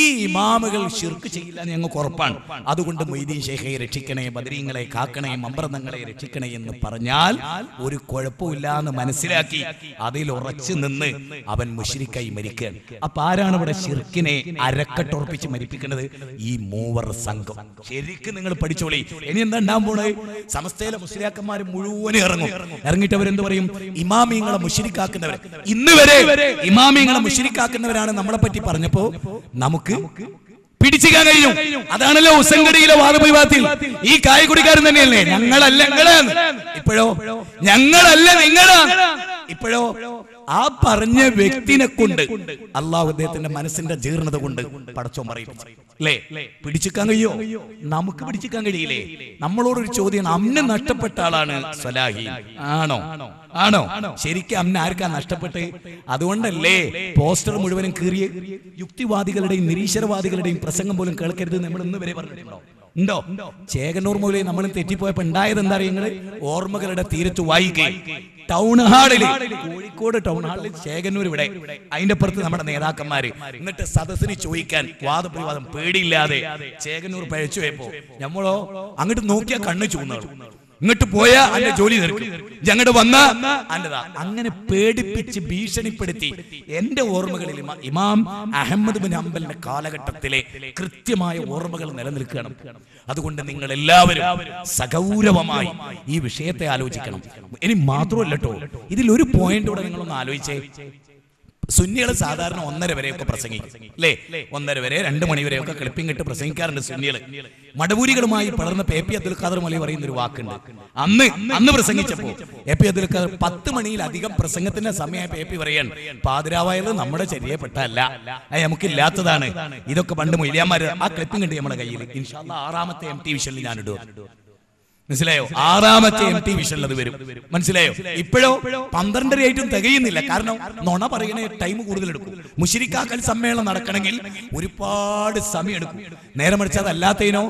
ഈ ഇമാമുകൾ ശിർക്ക് ചെയ്യില്ല എന്ന് ഞങ്ങൾക്ക് ഉറപ്പാണ്. അതുകൊണ്ട് മൊയ്തീൻ ശൈഖയെ രക്ഷിക്കണേ, ബദരീങ്ങളെ കാക്കണേ, മമ്പ്രതങ്ങളെ രക്ഷിക്കണേ എന്ന് പറഞ്ഞാൽ ഒരു കുഴപ്പമില്ല എന്ന് മനസ്സിലാക്കി അതിൽ ഉറച്ചു നിന്ന് അവൻ മുശ്രിക്കായി മരിക്കുകയാണ്. അപ്പൊ ആരാണ് ഇവിടെ ശിർക്കിനെ അരക്കട്ടുറപ്പിച്ച് മരിപ്പിക്കുന്നത്? ഈ മൂവർ സംഘം. ശരിക്കും നിങ്ങൾ പഠിച്ചോളി. ഇനി എന്താ ഉണ്ടാകാൻ പോണത്? സമസ്തയിലെ മുസ്ലിയാക്കന്മാർ മുഴുവനും ഇറങ്ങിയിട്ട് അവരെന്ത് പറയും? ഇമാമിയങ്ങളെ മുശ്രിക്കാക്കുന്നവർ. ഇന്ന് വരെ ഇമാമിയങ്ങളെ മുശ്രിക്കാക്കുന്നവരാണ് നമ്മളെ പറ്റി പറഞ്ഞപ്പോ നമുക്ക് പിടിച്ചിക്കാൻ കഴിഞ്ഞു. അതാണല്ലോ ഉസങ്കടിയിലെ വാദപ്രതിവാദത്തിൽ ഈ കായക്കുടിക്കാരൻ തന്നെയല്ലേ ഞങ്ങളല്ല നിങ്ങളാണ്. ഇപ്പോഴോ ഞങ്ങളല്ല നിങ്ങളാണ്. ഇപ്പോഴോ ആ പറഞ്ഞ വ്യക്തിനെ കൊണ്ട് അള്ളാഹു അദ്ദേഹത്തിന്റെ മനസ്സിന്റെ ജീർണത കൊണ്ട് പടച്ചോൻ പറയും അല്ലേ, പിടിച്ചിക്കാൻ കഴിയോ? നമുക്ക് പിടിച്ചിക്കാൻ കഴിയില്ലേ? നമ്മളോടൊരു ചോദ്യം, അമ്ന നഷ്ടപ്പെട്ട ആളാണ് സ്വലാഹി. ആണോ? ശരിക്കും അമ്ന ആർക്കാ നഷ്ടപ്പെട്ട്? അതുകൊണ്ടല്ലേ പോസ്റ്റർ മുഴുവനും കീറിയ യുക്തിവാദികളുടെയും നിരീശ്വരവാദികളുടെയും പ്രസംഗം പോലും കേൾക്കരുത് നമ്മൾ ഇന്ന് വരെ പറഞ്ഞിട്ടുണ്ടോ? ഉണ്ടോ? ചേകന്നൂർ മൂലയിൽ നമ്മൾ തെറ്റിപ്പോയപ്പോ ഉണ്ടായത് എന്താ അറിയുന്നത്? ഓർമ്മകളുടെ തീരത്ത് വായിക്കുകയും ടൗൺ ഹാളിൽ, കോഴിക്കോട് ടൗൺ ഹാളിൽ, ചേകന്നൂർ ഇവിടെ, അതിന്റെ പുറത്ത് നമ്മുടെ നേതാക്കന്മാര് എന്നിട്ട് സദസ്സിന് ചോദിക്കാൻ വാദപ്രതിവാദം പേടിയില്ലാതെ ചേകന്നൂർ പഴച്ചു പോയപ്പോ നമ്മളോ അങ്ങോട്ട് നോക്കിയാ കണ്ണ് ചൂന്നാണ്, ഇങ്ങോട്ട് പോയാ അന്റെ ജോലി നിർക്കും, ഞങ്ങോട്ട് വന്നാ അല്ലതാ. അങ്ങനെ പേടിപ്പിച്ച് ഭീഷണിപ്പെടുത്തി എന്റെ ഓർമ്മകളിൽ ഇമാം അഹമ്മദ് ബിൻ ഹംബലിന്റെ കാലഘട്ടത്തിലെ കൃത്യമായ ഓർമ്മകൾ നിലനിൽക്കണം. അതുകൊണ്ട് നിങ്ങൾ എല്ലാവരും സഗൗരവമായി ഈ വിഷയത്തെ ആലോചിക്കണം. ഇനി മാത്രമല്ല കേട്ടോ, ഇതിലൊരു പോയിന്റോടെ നിങ്ങളൊന്ന് ആലോചിച്ചേ. സുന്നികൾ സാധാരണ 1:30 വരെയൊക്കെ പ്രസംഗിക്കും അല്ലേ? 1:30 വരെ 2 മണി വരെയൊക്കെ ക്ലിപ്പിംഗ് ഇട്ട് പ്രസംഗിക്കാറുണ്ട് സുന്നികൾ. മടവൂരികളുമായി പടർന്ന എ.പി. അബ്ദുൽ ഖാദർ മൗലവി പറയുന്ന ഒരു വാക്കുണ്ട്. അന്ന് പ്രസംഗിച്ചപ്പോ എ.പി. അബ്ദുൽ ഖാദർ 10 മണിയിലധികം പ്രസംഗത്തിന്റെ സമയമായപ്പോ എ.പി. പറയാൻ, പാതിരാവായത് നമ്മുടെ ശരീരപ്പെട്ടല്ല, അത് നമുക്കില്ലാത്തതാണ്. ഇതൊക്കെ പണ്ട് മൊയ്ലിയാന്മാര് ആ ക്ലിപ്പിംഗ് ഉണ്ട് നമ്മുടെ കയ്യിൽ. ഇൻഷാ അല്ലാഹ് 6ാമത്തെ MT വിഷനിൽ ഞാൻ ഇടും. മനസ്സിലായോ? 6ാമത്തെ MT വിഷനിൽ അത് വരും. മനസ്സിലായോ? ഇപ്പോഴോ 12:30 ആയിട്ടും തികയുന്നില്ല. കാരണം നുണ പറയണേ ടൈം കൂടുതൽ എടുക്കും. മുശ്രിക്കാക്കൽ സമ്മേളനം നടക്കണമെങ്കിൽ ഒരുപാട് സമയം എടുക്കും. നേരെ മറിച്ച് അതല്ലാത്തതിനോ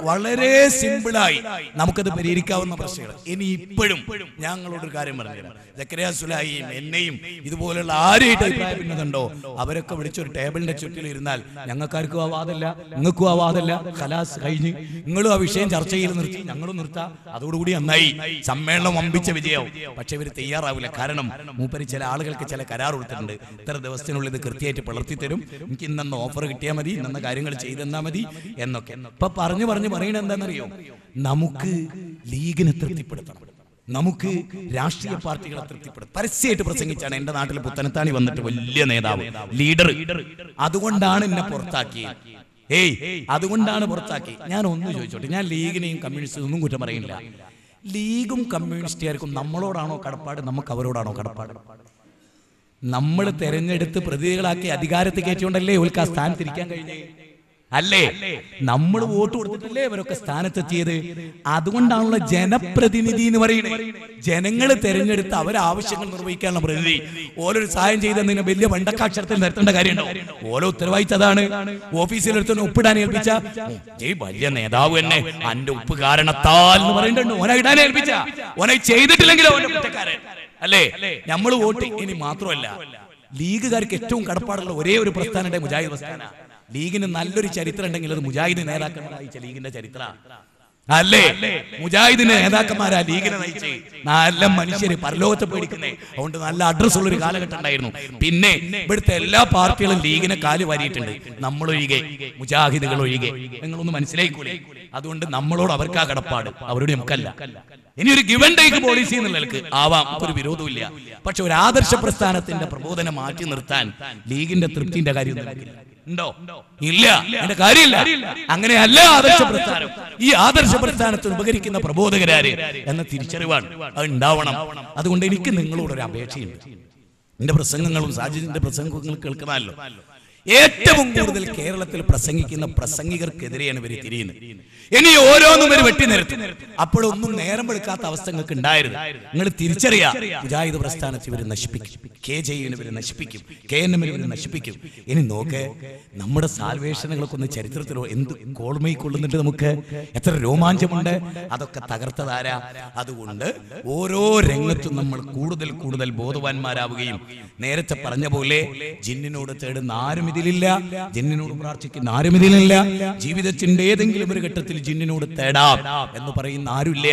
വളരെ സിമ്പിളായി നമുക്കത് പരിഹരിക്കാവുന്ന പ്രശ്നങ്ങൾ. ഇനി ഇപ്പോഴും ഞങ്ങളോടൊരു കാര്യം പറഞ്ഞുതരാം. സക്കറിയ സുലാഹിയും എന്നെയും ഇതുപോലുള്ള ആരെയും അഭിപ്രായപ്പെടുന്നുണ്ടോ അവരൊക്കെ വിളിച്ചൊരു ടേബിളിന്റെ ചുറ്റിൽ ഇരുന്നാൽ ഞങ്ങൾക്കാർക്കും ആ വാദമല്ല, നിങ്ങൾക്കും ആ വാദമല്ല, ഖലാസ് കഴിഞ്ഞ് നിങ്ങളും ആ വിഷയം ചർച്ച ചെയ്ത് നിർത്തി, ഞങ്ങളും നിർത്താം, അതോടുകൂടി നന്നായി, സമ്മേളനം വമ്പിച്ച വിജയവും. പക്ഷെ ഇവർ തയ്യാറാവില്ല. കാരണം മൂപ്പര് ചില ആളുകൾക്ക് ചില കരാർ കൊടുത്തിട്ടുണ്ട്, ഇത്ര ദിവസത്തിനുള്ളിൽ ഇത് കൃത്യമായിട്ട് പിളർത്തി തരും, എനിക്ക് ഇന്നെന്ന ഓഫർ കിട്ടിയാൽ മതി, ഇന്നെന്ന കാര്യങ്ങൾ ചെയ്തെന്നാൽ മതി എന്നൊക്കെ. ഇപ്പൊ പറഞ്ഞു പറയണത് എന്താണെന്നറിയോ? നമുക്ക് ലീഗിനെ തൃപ്തിപ്പെടുത്തണം, നമുക്ക് രാഷ്ട്രീയ പാർട്ടികളെ തൃപ്തിപ്പെടുത്തും. പരസ്യമായിട്ട് പ്രസംഗിച്ചാണ് എന്റെ നാട്ടിൽ പുത്തനത്താണി വന്നിട്ട് വലിയ നേതാവ്, ലീഡർ, അതുകൊണ്ടാണ് എന്നെ പുറത്താക്കിയത്. അതുകൊണ്ടാണ് പുറത്താക്കി. ഞാൻ ഒന്ന് ചോദിച്ചോട്ടെ, ഞാൻ ലീഗിനെയും കമ്മ്യൂണിസ്റ്റും ഒന്നും കുറ്റം പറയുന്നില്ല. ലീഗും കമ്മ്യൂണിസ്റ്റുകാർക്കും നമ്മളോടാണോ കടപ്പാട്, നമുക്ക് അവരോടാണോ കടപ്പാട്? നമ്മൾ തെരഞ്ഞെടുത്ത് പ്രതിനിധികളാക്കി അധികാരത്തിൽ കയറ്റിയോണ്ടല്ലേ ഇവർക്ക് ആ സ്ഥാനത്തിരിക്കാൻ കഴിഞ്ഞേ? അല്ലേ? നമ്മൾ വോട്ട് കൊടുത്തിട്ടല്ലേ ഇവരൊക്കെ സ്ഥാനത്തെത്തിയത്? അതുകൊണ്ടാണല്ലോ ജനപ്രതിനിധി എന്ന് പറയുന്നത്. ജനങ്ങൾ തെരഞ്ഞെടുത്ത് അവരെ ആവശ്യങ്ങൾ നിർവഹിക്കാനുള്ള പ്രതിനിധി. ഓരോ സഹായം ചെയ്തതിന് വലിയ വണ്ടക്കാക്ഷരത്തിൽ നിർത്തേണ്ട കാര്യമുണ്ടോ? ഓരോ ഉത്തരവാദിത്തതാണ്. ഓഫീസിലെടുത്ത് ഒപ്പിടാൻ ഏൽപ്പിച്ച വലിയ നേതാവ് തന്നെ അന്റെ ഉപ്പ് കാരണത്താൽ എന്ന് പറയുന്നുണ്ട്. ഓനെ ഇടാൻ ഏൽപ്പിച്ച ഓനെ ചെയ്തിട്ടില്ലെങ്കിലോ ഓന്റെ കുറ്റക്കാരൻ അല്ലേ? നമ്മൾ വോട്ട്. ഇനി മാത്രമല്ല, ലീഗുകാർക്ക് ഏറ്റവും കടപ്പാടുള്ള ഒരേ ഒരു പ്രസ്ഥാനത്തെ മുജാഹിദ് പ്രസ്ഥാന. ലീഗിന് നല്ലൊരു ചരിത്രം ഉണ്ടെങ്കിൽ അത് മുജാഹിദ് നേതാക്കന്മാർ നയിച്ച ലീഗിന്റെ ചരിത്ര അല്ലേ? മുജാഹിദിന്റെ നേതാക്കന്മാരാ ലീഗിനെ നയിച്ച് നല്ല മനുഷ്യര് പരലോകത്തെ പേടിക്കുന്നേ. അതുകൊണ്ട് നല്ല അഡ്രസ് ഉള്ളൊരു കാലഘട്ടം ഉണ്ടായിരുന്നു. പിന്നെ ഇവിടുത്തെ എല്ലാ പാർട്ടികളും ലീഗിനെ കാല് വാരിയിട്ടുണ്ട്, നമ്മളൊഴികെ, മുജാഹിദുകൾ ഒഴികെ. നിങ്ങളൊന്ന് മനസ്സിലായിക്കൂടെ? അതുകൊണ്ട് നമ്മളോട് അവർക്കാ കടപ്പാട്, അവരോട് നമുക്കല്ല. ഇനി ഒരു ഗിവ് ആൻഡ് ടേക്ക് പോളിസി എന്നുള്ളവർക്ക് ആവാം, ഒരു വിരോധമില്ല. പക്ഷെ ഒരു ആദർശ പ്രസ്ഥാനത്തിന്റെ പ്രബോധനം മാറ്റി നിർത്താൻ ലീഗിന്റെ തൃപ്തിന്റെ കാര്യം ഉണ്ടോ? ഇല്ല, അതിന്റെ കാര്യമില്ല. അങ്ങനെയല്ല ആദർശ പ്രസ്ഥാനം. ഈ ആദർശ പ്രസ്ഥാനത്തിന് ഉപകരിക്കുന്ന പ്രബോധകരാര് എന്ന തിരിച്ചറിവാണ് അത് ഉണ്ടാവണം. അതുകൊണ്ട് എനിക്ക് നിങ്ങളോടൊരു അപേക്ഷയുണ്ട്. എന്റെ പ്രസംഗങ്ങളും സാജിദിന്റെ പ്രസംഗങ്ങളും കേൾക്കുന്നതല്ലോ. ഏറ്റവും കൂടുതൽ കേരളത്തിൽ പ്രസംഗിക്കുന്ന പ്രസംഗികർക്കെതിരെയാണ് ഇവർ തിരിയുന്നത്. ഇനി ഓരോന്നും ഇവർ വെട്ടിനിരത്തും. അപ്പോഴൊന്നും നേരം വെളുക്കാത്ത അവസ്ഥ നിങ്ങൾക്ക് ഉണ്ടായിരുന്നു. നിങ്ങൾ തിരിച്ചറിയാം, മുജാഹിദ് പ്രസ്ഥാനത്തെ ഇവർ നശിപ്പിക്കും, KJU ഇവർ നശിപ്പിക്കും, KNM ഇവർ നശിപ്പിക്കും. ഇനി നോക്ക്, നമ്മുടെ സാൽവേഷനുകളൊക്കെ ഒന്ന് ചരിത്രത്തിലോ എന്ത് കോൾമയിൽ കൊള്ളുന്നുണ്ട്, നമുക്ക് എത്ര രോമാഞ്ചമുണ്ട്. അതൊക്കെ തകർത്തതാരാ? അതുകൊണ്ട് ഓരോ രംഗത്തും നമ്മൾ കൂടുതൽ കൂടുതൽ ബോധവാന്മാരാവുകയും, നേരത്തെ പറഞ്ഞ പോലെ ജിന്നിനോട് തേടുന്ന ആരും ഇതിലില്ല, ജിന്നിനോട് പ്രാർത്ഥിക്കുന്ന ആരും ഇതിലില്ല. ജീവിതത്തിന്റെ ഏതെങ്കിലും ഒരു ഘട്ടത്തിൽ ജിന്നിനോട് തേടാം എന്ന് പറയുന്ന ആരുമില്ല.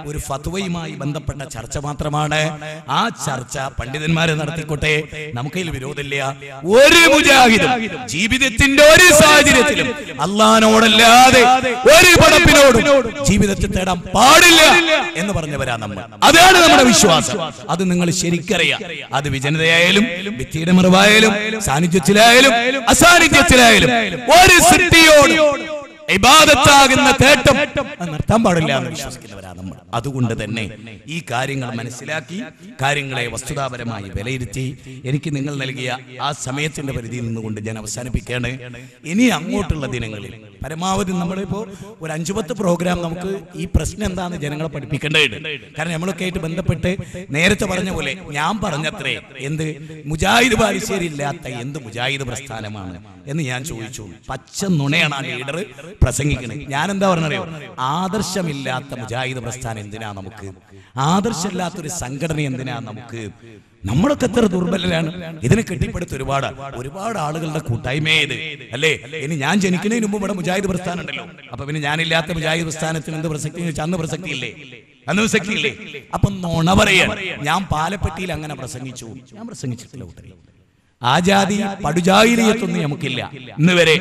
ഒരു ഫത്വയുമായി ബന്ധപ്പെട്ട ചർച്ച മാത്രമാണ്. ആ ചർച്ച പണ്ഡിതന്മാരെ നടത്തിക്കോട്ടെ, നമുക്കതിൽ വിരോധമില്ല. ഒരു മുജാഹിദും ജീവിതത്തിന്റെ ഒരു സാഹചര്യത്തിലും അള്ളാഹിനോടല്ലാതെ ഒരു പടപ്പിനോടും ജീവിതത്തിൽ തേടാൻ പാടില്ല എന്ന് പറഞ്ഞവരാ നമ്മൾ. അതാണ് നമ്മുടെ വിശ്വാസം. അത് നിങ്ങൾ ശരിക്കറിയാം. അത് വിജനതയായാലും ഭിത്തിയുടെ മറവായാലും സാന്നിധ്യത്തിലായാലും അസാന്നിധ്യത്തിലായാലും ഒരു സൃഷ്ടിയോടും ഇബാദത്താകുന്ന തേട്ടം നിർത്താൻ പാടില്ല എന്ന് വിശ്വസിക്കുന്നവരാണ് നമ്മൾ. അതുകൊണ്ട് തന്നെ ഈ കാര്യങ്ങൾ മനസ്സിലാക്കി കാര്യങ്ങളെ വസ്തുതാപരമായി വിലയിരുത്തി എനിക്ക് നിങ്ങൾ നൽകിയ ആ സമയത്തിന്റെ പരിധിയിൽ നിന്നുകൊണ്ട് ഞാൻ അവസാനിപ്പിക്കുകയാണ്. ഇനി അങ്ങോട്ടുള്ള ദിനങ്ങളിൽ പരമാവധി നമ്മളിപ്പോ ഒരു 5-10 പ്രോഗ്രാം നമുക്ക് ഈ പ്രശ്നം എന്താണെന്ന് ജനങ്ങളെ പഠിപ്പിക്കേണ്ടതുണ്ട്. കാരണം നമ്മളൊക്കെ ആയിട്ട് ബന്ധപ്പെട്ട് നേരത്തെ പറഞ്ഞ പോലെ ഞാൻ പറഞ്ഞത്രേ, എന്ത് മുജാഹിദ് ബാലുശ്ശേരി ഇല്ലാത്ത എന്ത് മുജാഹിദ് പ്രസ്ഥാനമാണ് എന്ന് ഞാൻ ചോദിച്ചു. പച്ച നുണയാണ് ആ ലീഡർ പ്രസംഗിക്കുന്നത്. ഞാൻ എന്താ പറഞ്ഞറിയോ, ആദർശമില്ലാത്ത മുജാഹിദ് പ്രസ്ഥാനം എന്തിനാ നമുക്ക്? ആദർശമില്ലാത്തൊരു സംഘടന എന്തിനാ നമുക്ക്? നമ്മളൊക്കെ എത്ര ദുർബലരാണ്. ഇതിനെ കെട്ടിപ്പടുത്ത് ഒരുപാട് ആളുകളുടെ കൂട്ടായ്മയെ ഇത് അല്ലേ. ഇനി ഞാൻ ജനിക്കുന്നതിന് മുമ്പ് ഇവിടെ മുജാഹിദ് പ്രസ്ഥാനം ഉണ്ടല്ലോ. അപ്പൊ പിന്നെ ഞാനില്ലാത്ത മുജാഹിദ് പ്രസ്ഥാനത്തിന് എന്ത് പ്രസക്തി? അന്ന് പ്രസക്തി ഇല്ലേ? അന്ന് പ്രസക്തി ഇല്ലേ? അപ്പൊ നുണ പറയാൻ ഞാൻ പാലപ്പെട്ടിയിൽ അങ്ങനെ പ്രസംഗിച്ചു. ഞാൻ പ്രസംഗിച്ചിട്ടില്ല കൂട്ടരെ. ആ ജാതി പടുജാഹിലിയത്തൊന്നും നമുക്കില്ല. ഇന്ന് വരെ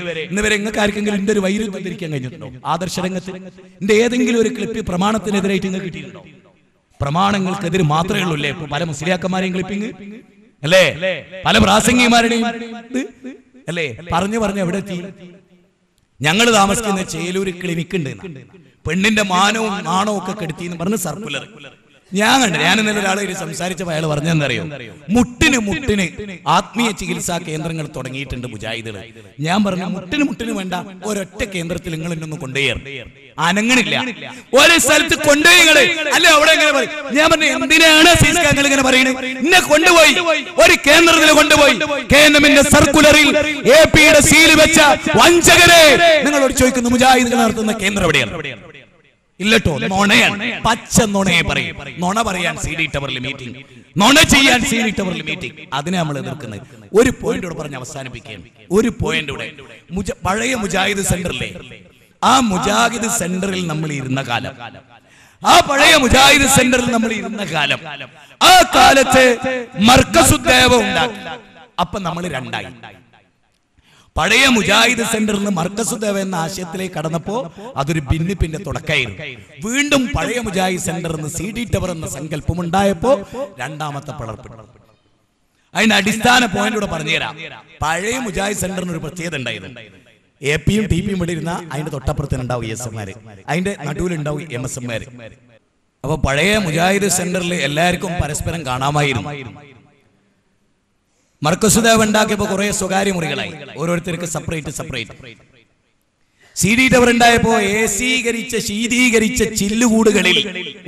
നിങ്ങൾക്ക് ആർക്കെങ്കിലും എന്റെ ഒരു വൈരുദ്ധ്യം വന്നിരിക്കാൻ കഴിഞ്ഞിട്ടുണ്ടോ? ആദർശ രംഗത്ത് എന്റെ ഏതെങ്കിലും ഒരു ക്ലിപ്പ് പ്രമാണത്തിനെതിരായിട്ട് നിങ്ങൾക്ക് കിട്ടിയിട്ടുണ്ടോ? പ്രമാണങ്ങൾക്കെതിരെ മാത്രമേ ഉള്ളൂ അല്ലേ പല മുസ്ലിയാക്കന്മാരെയും ക്ലിപ്പിങ് അല്ലേ, പല പ്രാസംഗികമാരുടെയും അല്ലേ. പറഞ്ഞു എവിടെ എത്തി? ഞങ്ങൾ താമസിക്കുന്ന ചേലൂർ ക്ലിനിക്ക് ഉണ്ട്, പെണ്ണിന്റെ മാനവും നാണവും ഒക്കെ കെടുത്തി എന്ന് പറഞ്ഞ് സർക്കുലർ ഞാൻ ഇന്നലെ ഒരാളെ സംസാരിച്ചപ്പോൾ അയാൾ പറഞ്ഞെന്നറിയോ, മുട്ടിന് ആത്മീയ ചികിത്സാ കേന്ദ്രങ്ങൾ തുടങ്ങിയിട്ടുണ്ട് മുജാഹിദുകൾ. ഞാൻ പറഞ്ഞു മുട്ടിന് വേണ്ട, ഒരൊറ്റ കേന്ദ്രത്തിൽ നിങ്ങൾ എന്നൊന്നും കൊണ്ടുപോയി അനങ്ങണില്ല. ഒരു സ്ഥലത്ത് കൊണ്ടുപോയി അല്ലെ അവിടെ എങ്ങനെ പറയും? ഞാൻ പറഞ്ഞു എന്തിനാണ് നിങ്ങൾ ഇങ്ങനെ പറയുന്നത്? എന്നെ കൊണ്ടുപോയി ഒരു കേന്ദ്രത്തിൽ കൊണ്ടുപോയി KNMന്റെ സർക്കുലറിൽ APയുടെ സീൽ വെച്ച വഞ്ചകരെ നിങ്ങളോട് ചോദിക്കുന്നു, മുജാഹിദുകൾ നടത്തുന്ന കേന്ദ്രം എവിടെയാണ്? ഇല്ലട്ടോ, നുണയാണ്, പച്ച നുണയെ പറയും. നുണ പറയാൻ CD ടവറിൽ മീറ്റിംഗ്, നുണ ചെയ്യാൻ CD ടവറിൽ മീറ്റിംഗ്. അതിനെ നമ്മൾ എതിർക്കുന്നത്. ഒരു പോയിന്റ് കൂടെ പറഞ്ഞ് അവസാനിപ്പിക്കുകയാണ്. ഒരു പോയിന്റ് കൂടെ, പഴയ മുജാഹിദ് സെന്ററിലെ ആ മുജാഹിദ് സെന്ററിൽ നമ്മൾ ഇരുന്ന കാലം, ആ പഴയ മുജാഹിദ് സെന്ററിൽ നമ്മൾ ഇരുന്ന കാലം, ആ കാലത്ത് മർക്കസുദ്ദേവ ഉണ്ടാക്കി. അപ്പൊ നമ്മൾ രണ്ടായി. പഴയ മുജാഹിദ് സെന്ററിൽ നിന്ന് മർക്കസുദ്ദേവ എന്ന ആശയത്തിലേക്ക് കടന്നപ്പോ അതൊരു ഭിന്നിപ്പിന്റെ തുടക്കമായിരുന്നു. വീണ്ടും പഴയ മുജാഹിദ് സെന്ററിൽ നിന്ന് CD ടവർ എന്ന സങ്കല്പം ഉണ്ടായപ്പോ രണ്ടാമത്തെ പിളർപ്പ്. അതിന്റെ അടിസ്ഥാന പോയിന്റ് കൂടെ പറഞ്ഞുതരാം. പഴയ മുജാഹിദ് സെന്ററിന് ഒരു പ്രത്യേകത ഉണ്ടായിരുന്നു. APയും TPയും ഇവിടെ ഇരുന്ന അതിന്റെ തൊട്ടപ്പുറത്തിനുണ്ടാവും ESമാര്, അതിന്റെ നടുവിലുണ്ടാവും MSമാര്. അപ്പൊ പഴയ മുജാഹിദ് സെന്ററിൽ എല്ലാവർക്കും പരസ്പരം കാണാമായിരുന്നു. മർക്കസുദ്ദേവ ഉണ്ടാക്കിയപ്പോ കുറെ സ്വകാര്യ മുറികളായി, ഓരോരുത്തർക്ക് സെപ്പറേറ്റ്. CD ടവർ ഉണ്ടായപ്പോ ശീതീകരിച്ച ചില്ലുകൂടുകളിൽ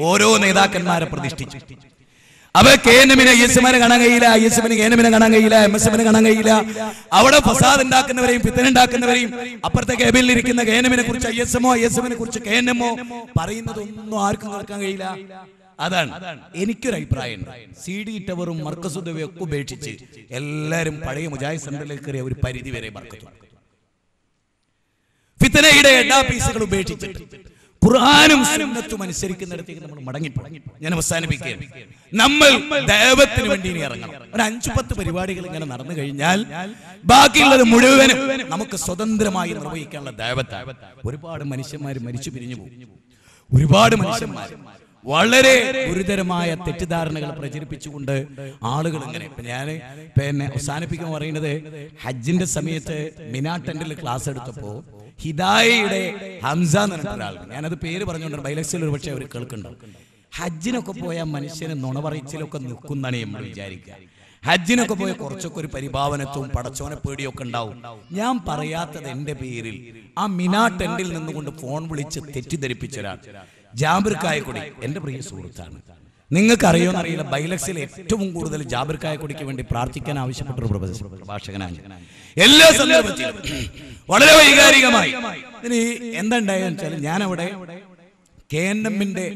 ഓരോ നേതാക്കന്മാരെ പ്രതിഷ്ഠിച്ചു. അവ KNMനെ ISമാരെ കാണാൻ കഴിയില്ല, ISമിന് KNMനെ കാണാൻ കഴിയില്ല, MSമിനെ കാണാൻ കഴിയില്ല. അവിടെ ഫസാദ് ഉണ്ടാക്കുന്നവരെയും ഫിത്ന ഉണ്ടാക്കുന്നവരെയും അപ്പുറത്തെ കേബിളിൽ ഇരിക്കുന്ന KNMനെ കുറിച്ച് ISമിനെ കുറിച്ച് KNMോ പറയുന്നതൊന്നും ആർക്കും കേൾക്കാൻ കഴിയില്ല. അതാണ് എനിക്കൊരു അഭിപ്രായം. CD ടവറും മർക്കസുദ്ദേവയും ഒക്കെ ഉപേക്ഷിച്ച് എല്ലാരും പഴയ മുജാഹിദ് സെന്ററിലേക്ക് കയറിയ ഒരു പരിധി വരെ ഫിത്നയുടെ എല്ലാ പീസുകൾ ഉപേക്ഷിച്ചിട്ട് ഖുർആനും സുന്നത്തും അനുസരിക്കുന്നിടത്തേക്ക് നമ്മൾ മടങ്ങിപ്പോകും. ഞാൻ അവസാനിപ്പിക്കുകയാണ്. നമ്മൾ ദൈവത്തിന് വേണ്ടി ഇനി ഇറങ്ങണം. ഒരു 5-10 പരിപാടികൾ ഇങ്ങനെ നടന്നു കഴിഞ്ഞാൽ ബാക്കിയുള്ളത് മുഴുവനും നമുക്ക് സ്വതന്ത്രമായി നിർവഹിക്കാനുള്ള ദൈവത്താണ്. ഒരുപാട് മനുഷ്യന്മാർ മരിച്ചു പിരിഞ്ഞു പോകും. ഒരുപാട് മനുഷ്യന്മാർ വളരെ ഗുരുതരമായ തെറ്റിദ്ധാരണകൾ പ്രചരിപ്പിച്ചുകൊണ്ട് ആളുകൾ ഇങ്ങനെ ഞാൻ അവസാനിപ്പിക്കാൻ പറയുന്നത്, ഹജ്ജിന്റെ സമയത്ത് മിനാ ടെന്റിൽ ക്ലാസ് എടുത്തപ്പോ ഹിദായയുടെ ഹംസ എന്ന് പറഞ്ഞ ഒരാൾ, ഞാനത് പേര് പറഞ്ഞുകൊണ്ട് ബൈലക്സിൽ ഒരു പക്ഷേ അവർ കേൾക്കുന്നുണ്ടാവും. ഹജ്ജിനൊക്കെ പോയ മനുഷ്യന് നുണ പറച്ചിലൊക്കെ നിൽക്കുന്നതാണ് നമ്മൾ വിചാരിക്കുക. ഹജ്ജിനൊക്കെ പോയ കുറച്ചൊക്കെ ഒരു പരിഭാവനത്വവും പടച്ചോനെ പേടിയൊക്കെ ഉണ്ടാവും. ഞാൻ പറയാത്തത് എന്റെ പേരിൽ ആ മിനാ ടെന്റിൽ നിന്നുകൊണ്ട് ഫോൺ വിളിച്ച് തെറ്റിദ്ധരിപ്പിച്ച ഒരാൾ ജാബിർ കായക്കൊടി എന്റെ പ്രിയ സുഹൃത്താണ്. നിങ്ങൾക്ക് അറിയുമെന്നറിയില്ല, ബൈലക്സിൽ ഏറ്റവും കൂടുതൽ ജാബിർ കായക്കൊടിക്ക് വേണ്ടി പ്രാർത്ഥിക്കാൻ ആവശ്യപ്പെട്ട ഒരു പ്രഭാഷകനാണ്. എല്ലാ സന്ദർഭത്തിലും വളരെ വൈകാരികമായി. ഇനി എന്താണ്ടായെന്ന് വെച്ചാൽ, ഞാനവിടെ KNM-ന്റെ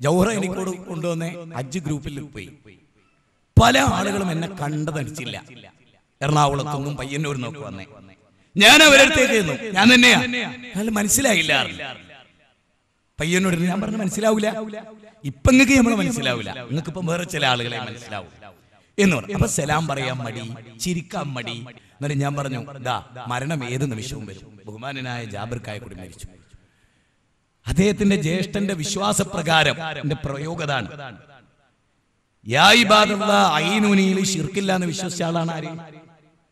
ജൗഹർ എനിക്കോട് കൊണ്ടുവന്ന ഹജ്ജ് ഗ്രൂപ്പിൽ പോയി. പല ആളുകളും എന്നെ കണ്ടതടിച്ചില്ല. എറണാകുളത്തൊന്നും പയ്യന്നൂർ നോക്കി വന്നേ. ഞാൻ അവരടുത്തേക്ക് ഞാൻ തന്നെയാ, അയാൾ മനസ്സിലായില്ല. പയ്യനോട് ഞാൻ പറഞ്ഞു മനസ്സിലാവൂല, ഇപ്പൊ നിങ്ങൾക്ക് നമ്മളെ മനസ്സിലാവൂല, നിങ്ങൾക്ക് ഇപ്പം വേറെ ചില ആളുകളെ മനസ്സിലാവൂ എന്ന് പറഞ്ഞു. അപ്പൊ സലാം പറയാൻ മടി, ചിരിക്കാൻ മടി. എന്നിട്ട് ഞാൻ പറഞ്ഞു, മരണം ഏത് നിമിഷവും വരും. ബഹുമാനനായ ജാബിർ കായക്കൊടി മരിച്ചു. അദ്ദേഹത്തിന്റെ ജ്യേഷ്ഠന്റെ വിശ്വാസപ്രകാരം എന്റെ പ്രയോഗതാണ്, യാ ഇബാദല്ലാഹ് ഐനൂനിയിൽ ശിർക്കില്ല എന്ന് വിശ്വസിച്ച ആളാണ് ആര്?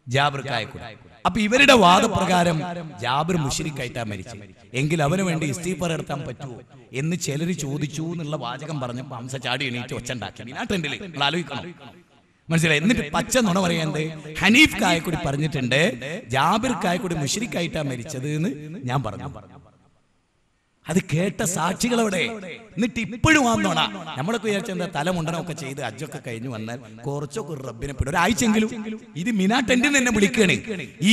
ജാബിർ കായക്കൊടി. അപ്പൊ ഇവരുടെ വാദപ്രകാരം ജാബിർ മുശ്രിക്കായിട്ടാ മരിച്ചു. എങ്കിൽ അവന് വേണ്ടി ഇസ്തിഗ്ഫാർ നടത്താൻ പറ്റുമോ എന്ന് ചിലർ ചോദിച്ചു എന്നുള്ള വാചകം പറഞ്ഞപ്പോൾ ഹംസ ചാടി എണീറ്റ് ഒച്ചണ്ടാക്കി. മിനാ ടെന്റിൽ നിങ്ങൾ ആലോചിക്കണം, മനസ്സിലായി? എന്നിട്ട് പച്ച നുണ പറയുന്നത് ഹനീഫ് കായക്കൊടി പറഞ്ഞിട്ടുണ്ട് ജാബിർ കായക്കൊടി മുശ്രിക്കായിട്ടാ മരിച്ചത് എന്ന് ഞാൻ പറഞ്ഞു. അത് കേട്ട സാക്ഷികൾ അവിടെ. എന്നിട്ട് ഇപ്പോഴും വന്നോണ നമ്മളൊക്കെ വിചാരിച്ച എന്താ, തലമുണ്ടനൊക്കെ ചെയ്ത് അജ്ജൊക്കെ കഴിഞ്ഞു വന്നാൽ കുറച്ചൊക്കെ ഒരു റബ്ബിനെ പെടും, ഒരാഴ്ചയെങ്കിലും. ഇത് മിനാ ടെന്റിൽ നിന്ന് എന്നെ വിളിക്കുകയാണ്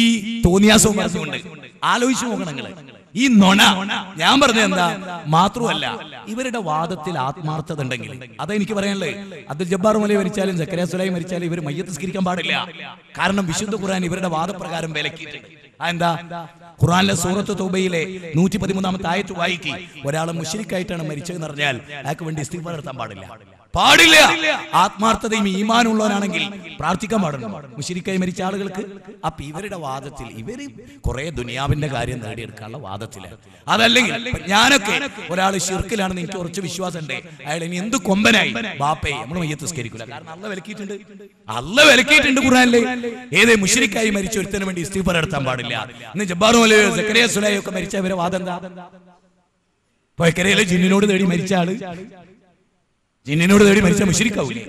ഈ തോന്നിയാസവും പറഞ്ഞുകൊണ്ട്. ആലോചിച്ചു നോക്കണം നിങ്ങള് ഈ നുണ. ഞാൻ പറഞ്ഞത് എന്താ, മാത്രമല്ല ഇവരുടെ വാദത്തിൽ ആത്മാർത്ഥത ഉണ്ടെങ്കിൽ അതെനിക്ക് പറയാനുള്ളത്. അബ്ദുൽ ജബ്ബാർ മൗലവി മരിച്ചാലും സക്കറിയ സുലൈം മരിച്ചാലും ഇവർ മയ്യത്ത് നിസ്കരിക്കാൻ പാടില്ല. കാരണം വിശുദ്ധ ഖുർആൻ ഇവരുടെ വാദപ്രകാരം വിലക്കിയിട്ടുണ്ട്. എന്താ, ഖുർആനിലെ സൂറത്ത് തൗബയിലെ 113-ാമത്തെ ആയത്ത് വായിക്കി, ഒരാളെ മുശ്രിക്കായിട്ടാണ് മരിച്ചതെന്ന് പറഞ്ഞാൽ അയാൾക്ക് വേണ്ടി ഇസ്തിഗ്ഫാർ നടത്താൻ പാടില്ല. ആത്മാർത്ഥതയും ഈമാനും ഉള്ളവനാണെങ്കിൽ പ്രാർത്ഥിക്കാൻ പാടില്ല മുശ്രിക്കായി മരിച്ച ആളുകൾക്ക്. അപ്പൊ ഇവരുടെ വാദത്തിൽ ഇവര് കുറെ ദുനിയാവിന്റെ കാര്യം നേടിയെടുക്കാനുള്ള വാദത്തിലാണ്. അതല്ലെങ്കിൽ ഞാനൊക്കെ ഒരാൾ ശിർക്കിലാണെന്ന് എനിക്ക് കുറച്ച് വിശ്വാസമുണ്ട്, അയാൾ ഇനി എന്ത് കൊമ്പനായി ബാപ്പയെ നമ്മൾ മയ്യത്ത് നിസ്കരിക്കില്ല. കാരണം അള്ളാഹ് വിലക്കിയിട്ടുണ്ട് ഖുർആനിലെ. ഏതേ മുശ്രിക്കായി മരിച്ച ഒരുത്തന് വേണ്ടി ഇസ്തിഗ്ഫാർ നടത്താൻ പാടില്ല. ഇന്ന് ജബ്ബാർ മൗലവി സക്കറിയ സുലൈം ഒക്കെ മരിച്ച ഇവരെ വാദം എന്താ? പൊയ്ക്കരയിലെ ജിന്നിനോട് തേടി മരിച്ച ആള് ജിന്നിനോട് തേടി മരിച്ച മുശ്രിക്കാവൂലേ?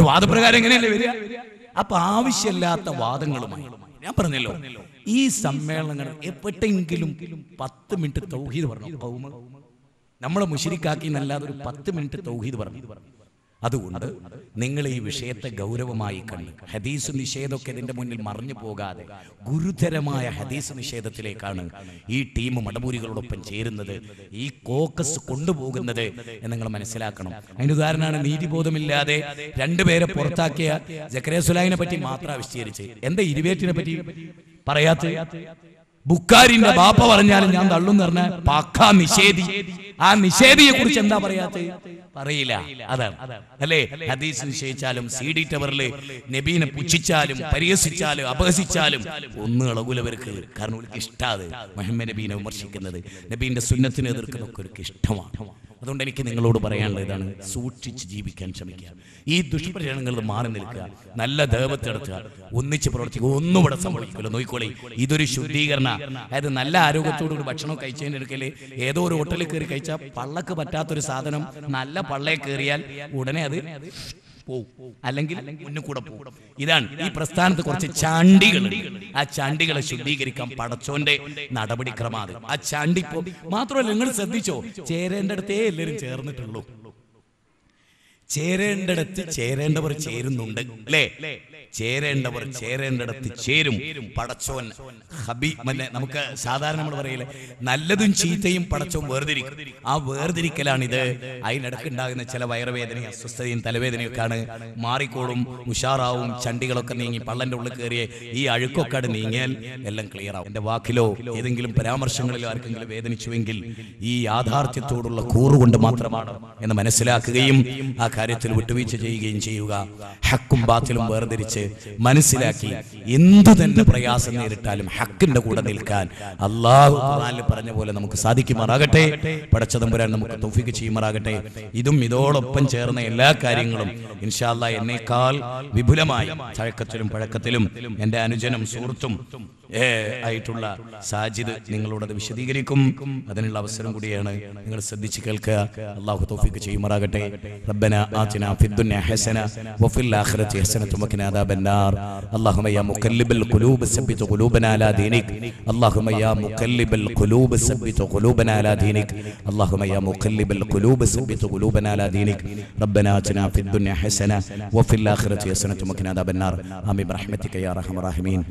വാദപ്രകാരം എങ്ങനെയല്ലേ വരിക? അപ്പൊ ആവശ്യമില്ലാത്ത വാദങ്ങളുമായി ഞാൻ പറഞ്ഞല്ലോ, ഈ സമ്മേളനങ്ങൾ എപ്പോഴെങ്കിലും 10 മിനിറ്റ് തൗഹീദ് പറഞ്ഞു. നമ്മളെ മുശ്രിക്കാക്കി എന്നല്ലാതെ ഒരു 10 മിനിറ്റ് തൗഹീദ് പറഞ്ഞു. അതുകൊണ്ട് നിങ്ങൾ ഈ വിഷയത്തെ ഗൗരവമായി കണ്ട് ഹദീസ് നിഷേധമൊക്കെ ഇതിന്റെ മുന്നിൽ മറിഞ്ഞു പോകാതെ ഗുരുതരമായ ഹദീസ് നിഷേധത്തിലേക്കാണ് ഈ ടീം മടമൂരികളോടൊപ്പം ചേരുന്നത്, ഈ കോക്കസ് കൊണ്ടുപോകുന്നത് എന്ന് നിങ്ങൾ മനസ്സിലാക്കണം. അതിന് ഉദാഹരണമാണ് നീതിബോധമില്ലാതെ 2 പേരെ പുറത്താക്കിയ സക്കറിയ സുലൈമിനെ പറ്റി മാത്രം വിശദീകരിച്ച് എന്താ ഇരുവേറ്റിനെ പറ്റി പറയാത്ത? ബുക്കാരിന്റെ ബാപ്പ പറഞ്ഞാലും ഞാൻ തള്ളുന്ന് പറഞ്ഞ പക്കാ നിഷേധി. ആ നിഷേധിയെ കുറിച്ച് എന്താ പറയാത്ത? പറയില്ല. അതാണ് അല്ലേ? ഹദീസ് നിശ്ചയിച്ചാലും CD ടവറിൽ നബീനെ പുച്ഛിച്ചാലും പരിഹസിച്ചാലും അപഹസിച്ചാലും ഒന്നും ഇളകൂലവർക്ക്. കാരണം അവർക്ക് ഇഷ്ടാത് മുഹമ്മദ് നബീനെ വിമർശിക്കുന്നത്, നബീന്റെ സുന്നത്തിനെ എതിർക്കുന്നതൊക്കെ അവർക്ക് ഇഷ്ടമാണ്. അതുകൊണ്ട് എനിക്ക് നിങ്ങളോട് പറയാനുള്ളത് ഇതാണ്, സൂക്ഷിച്ച് ജീവിക്കാൻ ശ്രമിക്കുക. ഈ ദുഷ്പ്രചരണങ്ങളിൽ മാറി നിൽക്കുക, നല്ല ദേവത്തെടുക്കുക, ഒന്നിച്ച് പ്രവർത്തിക്കുക. ഒന്നും ഇവിടെ സംഭവിക്കില്ല. നോക്കിക്കോളി, ഇതൊരു ശുദ്ധീകരണ. അതായത് നല്ല ആരോഗ്യത്തോടുകൂടി ഭക്ഷണം കഴിച്ചതിൻ്റെ അടുക്കല് ഏതോ ഒരു ഹോട്ടലിൽ കയറി കഴിച്ചാൽ പള്ളക്ക് പറ്റാത്തൊരു സാധനം നല്ല പള്ളയെ കയറിയാൽ ഉടനെ അത് പോവും, അല്ലെങ്കിൽ മുന്നിൽ കൂടെ പോകും. ഇതാണ് ഈ പ്രസ്ഥാനത്ത് കുറച്ച് ചാണ്ടികളുണ്ട്. ആ ചാണ്ടികളെ ശുദ്ധീകരിക്കാൻ പടച്ചോന്റെ നടപടിക്രമാണ്. ആ ചാണ്ടിപ്പോ മാത്രമല്ല, നിങ്ങൾ ശ്രദ്ധിച്ചോ, ചേരേണ്ട അടുത്തേ എല്ലാവരും ചേർന്നിട്ടുള്ളൂ. ചേരേണ്ടടത്ത് ചേരേണ്ടവർ ചേരുന്നുണ്ട് അല്ലേ? ചേരേണ്ടവർ ചേരേണ്ടടത്ത് ചേരും. പടച്ചോൻ നമുക്ക് സാധാരണ നമ്മൾ പറയില്ലേ, നല്ലതും ചീത്തയും പടച്ചോൻ വേർതിരിക്കും. ആ വേർതിരിക്കലാണിത്. അതിനിടക്ക് ഉണ്ടാകുന്ന ചില വയറുവേദനയും അസ്വസ്ഥതയും തലവേദനയൊക്കെയാണ്. മാറിക്കോളും, ഉഷാറാവും, ചണ്ടികളൊക്കെ നീങ്ങി പള്ളന്റെ ഉള്ളിൽ കയറിയ ഈ അഴുക്കൊക്കെ നീങ്ങിയാൽ എല്ലാം ക്ലിയർ ആവും. എന്റെ വാക്കിലോ ഏതെങ്കിലും പരാമർശങ്ങളിലോ ആർക്കെങ്കിലും വേദനിച്ചുവെങ്കിൽ ഈ യാഥാർത്ഥ്യത്തോടുള്ള കൂറുകൊണ്ട് മാത്രമാണ് എന്ന് മനസ്സിലാക്കുകയും ആ കാര്യത്തിൽ വിട്ടുവീഴ്ച ചെയ്യുകയും ചെയ്യുക. ഹക്കും ബാത്തിലും വേർതിരിച്ച് മനസ്സിലാക്കി എന്തു തന്നെ പ്രയാസം നേരിട്ടാലും ഹക്കിന്റെ കൂടെ നിൽക്കാൻ അല്ലാഹു ഖുർആനിൽ പറഞ്ഞ പോലെ നമുക്ക് സാധിക്കുമാറാകട്ടെ. പടച്ചതമ്പുരാൻ നമുക്ക് തൗഫീഖ് ചെയ്യുമാറാകട്ടെ. ഇതും ഇതോടൊപ്പം ചേർന്ന എല്ലാ കാര്യങ്ങളും ഇൻഷാ അല്ലാഹ് എന്നേക്കാൾ വിപുലമായി തഴക്കത്തിലും പഴക്കത്തിലും എൻ്റെ അനുജനും സുഹൃത്തും ആയിട്ടുള്ള സാജിദ് നിങ്ങളോടത് വിശദീകരിക്കും. അതിനുള്ള അവസരം കൂടിയാണ്. നിങ്ങൾ ശ്രദ്ധിച്ച് കേൾക്കുക. അല്ലാഹു തൗഫീഖ് ചെയ്യുമാറാകട്ടെ. റബ്ബനാ ആതിനാ ഫിദ്ദുനിയ ഹസന വഫിൽ ആഖിറതി ഹസനത്തും വഖിനാ അദാബന്നാർ. അല്ലാഹുമ്മ യാ മുഖല്ലിബൽ ഖുലൂബ് സബ്ബിത് ഖുലൂബനാ അലാ ദീനിക്. അല്ലാഹുമ്മ യാ മുഖല്ലിബൽ ഖുലൂബ് സബ്ബിത് ഖുലൂബനാ അലാ ദീനിക്. അല്ലാഹുമ്മ യാ മുഖല്ലിബൽ ഖുലൂബ് സബ്ബിത് ഖുലൂബനാ അലാ ദീനിക്. റബ്ബനാ ആതിനാ ഫിദ്ദുനിയ ഹസന വഫിൽ ആഖിറതി ഹസനത്തും വഖിനാ അദാബന്നാർ. ആമീൻ ബിറഹ്മതിക യാ അർഹമർ റഹീമീൻ.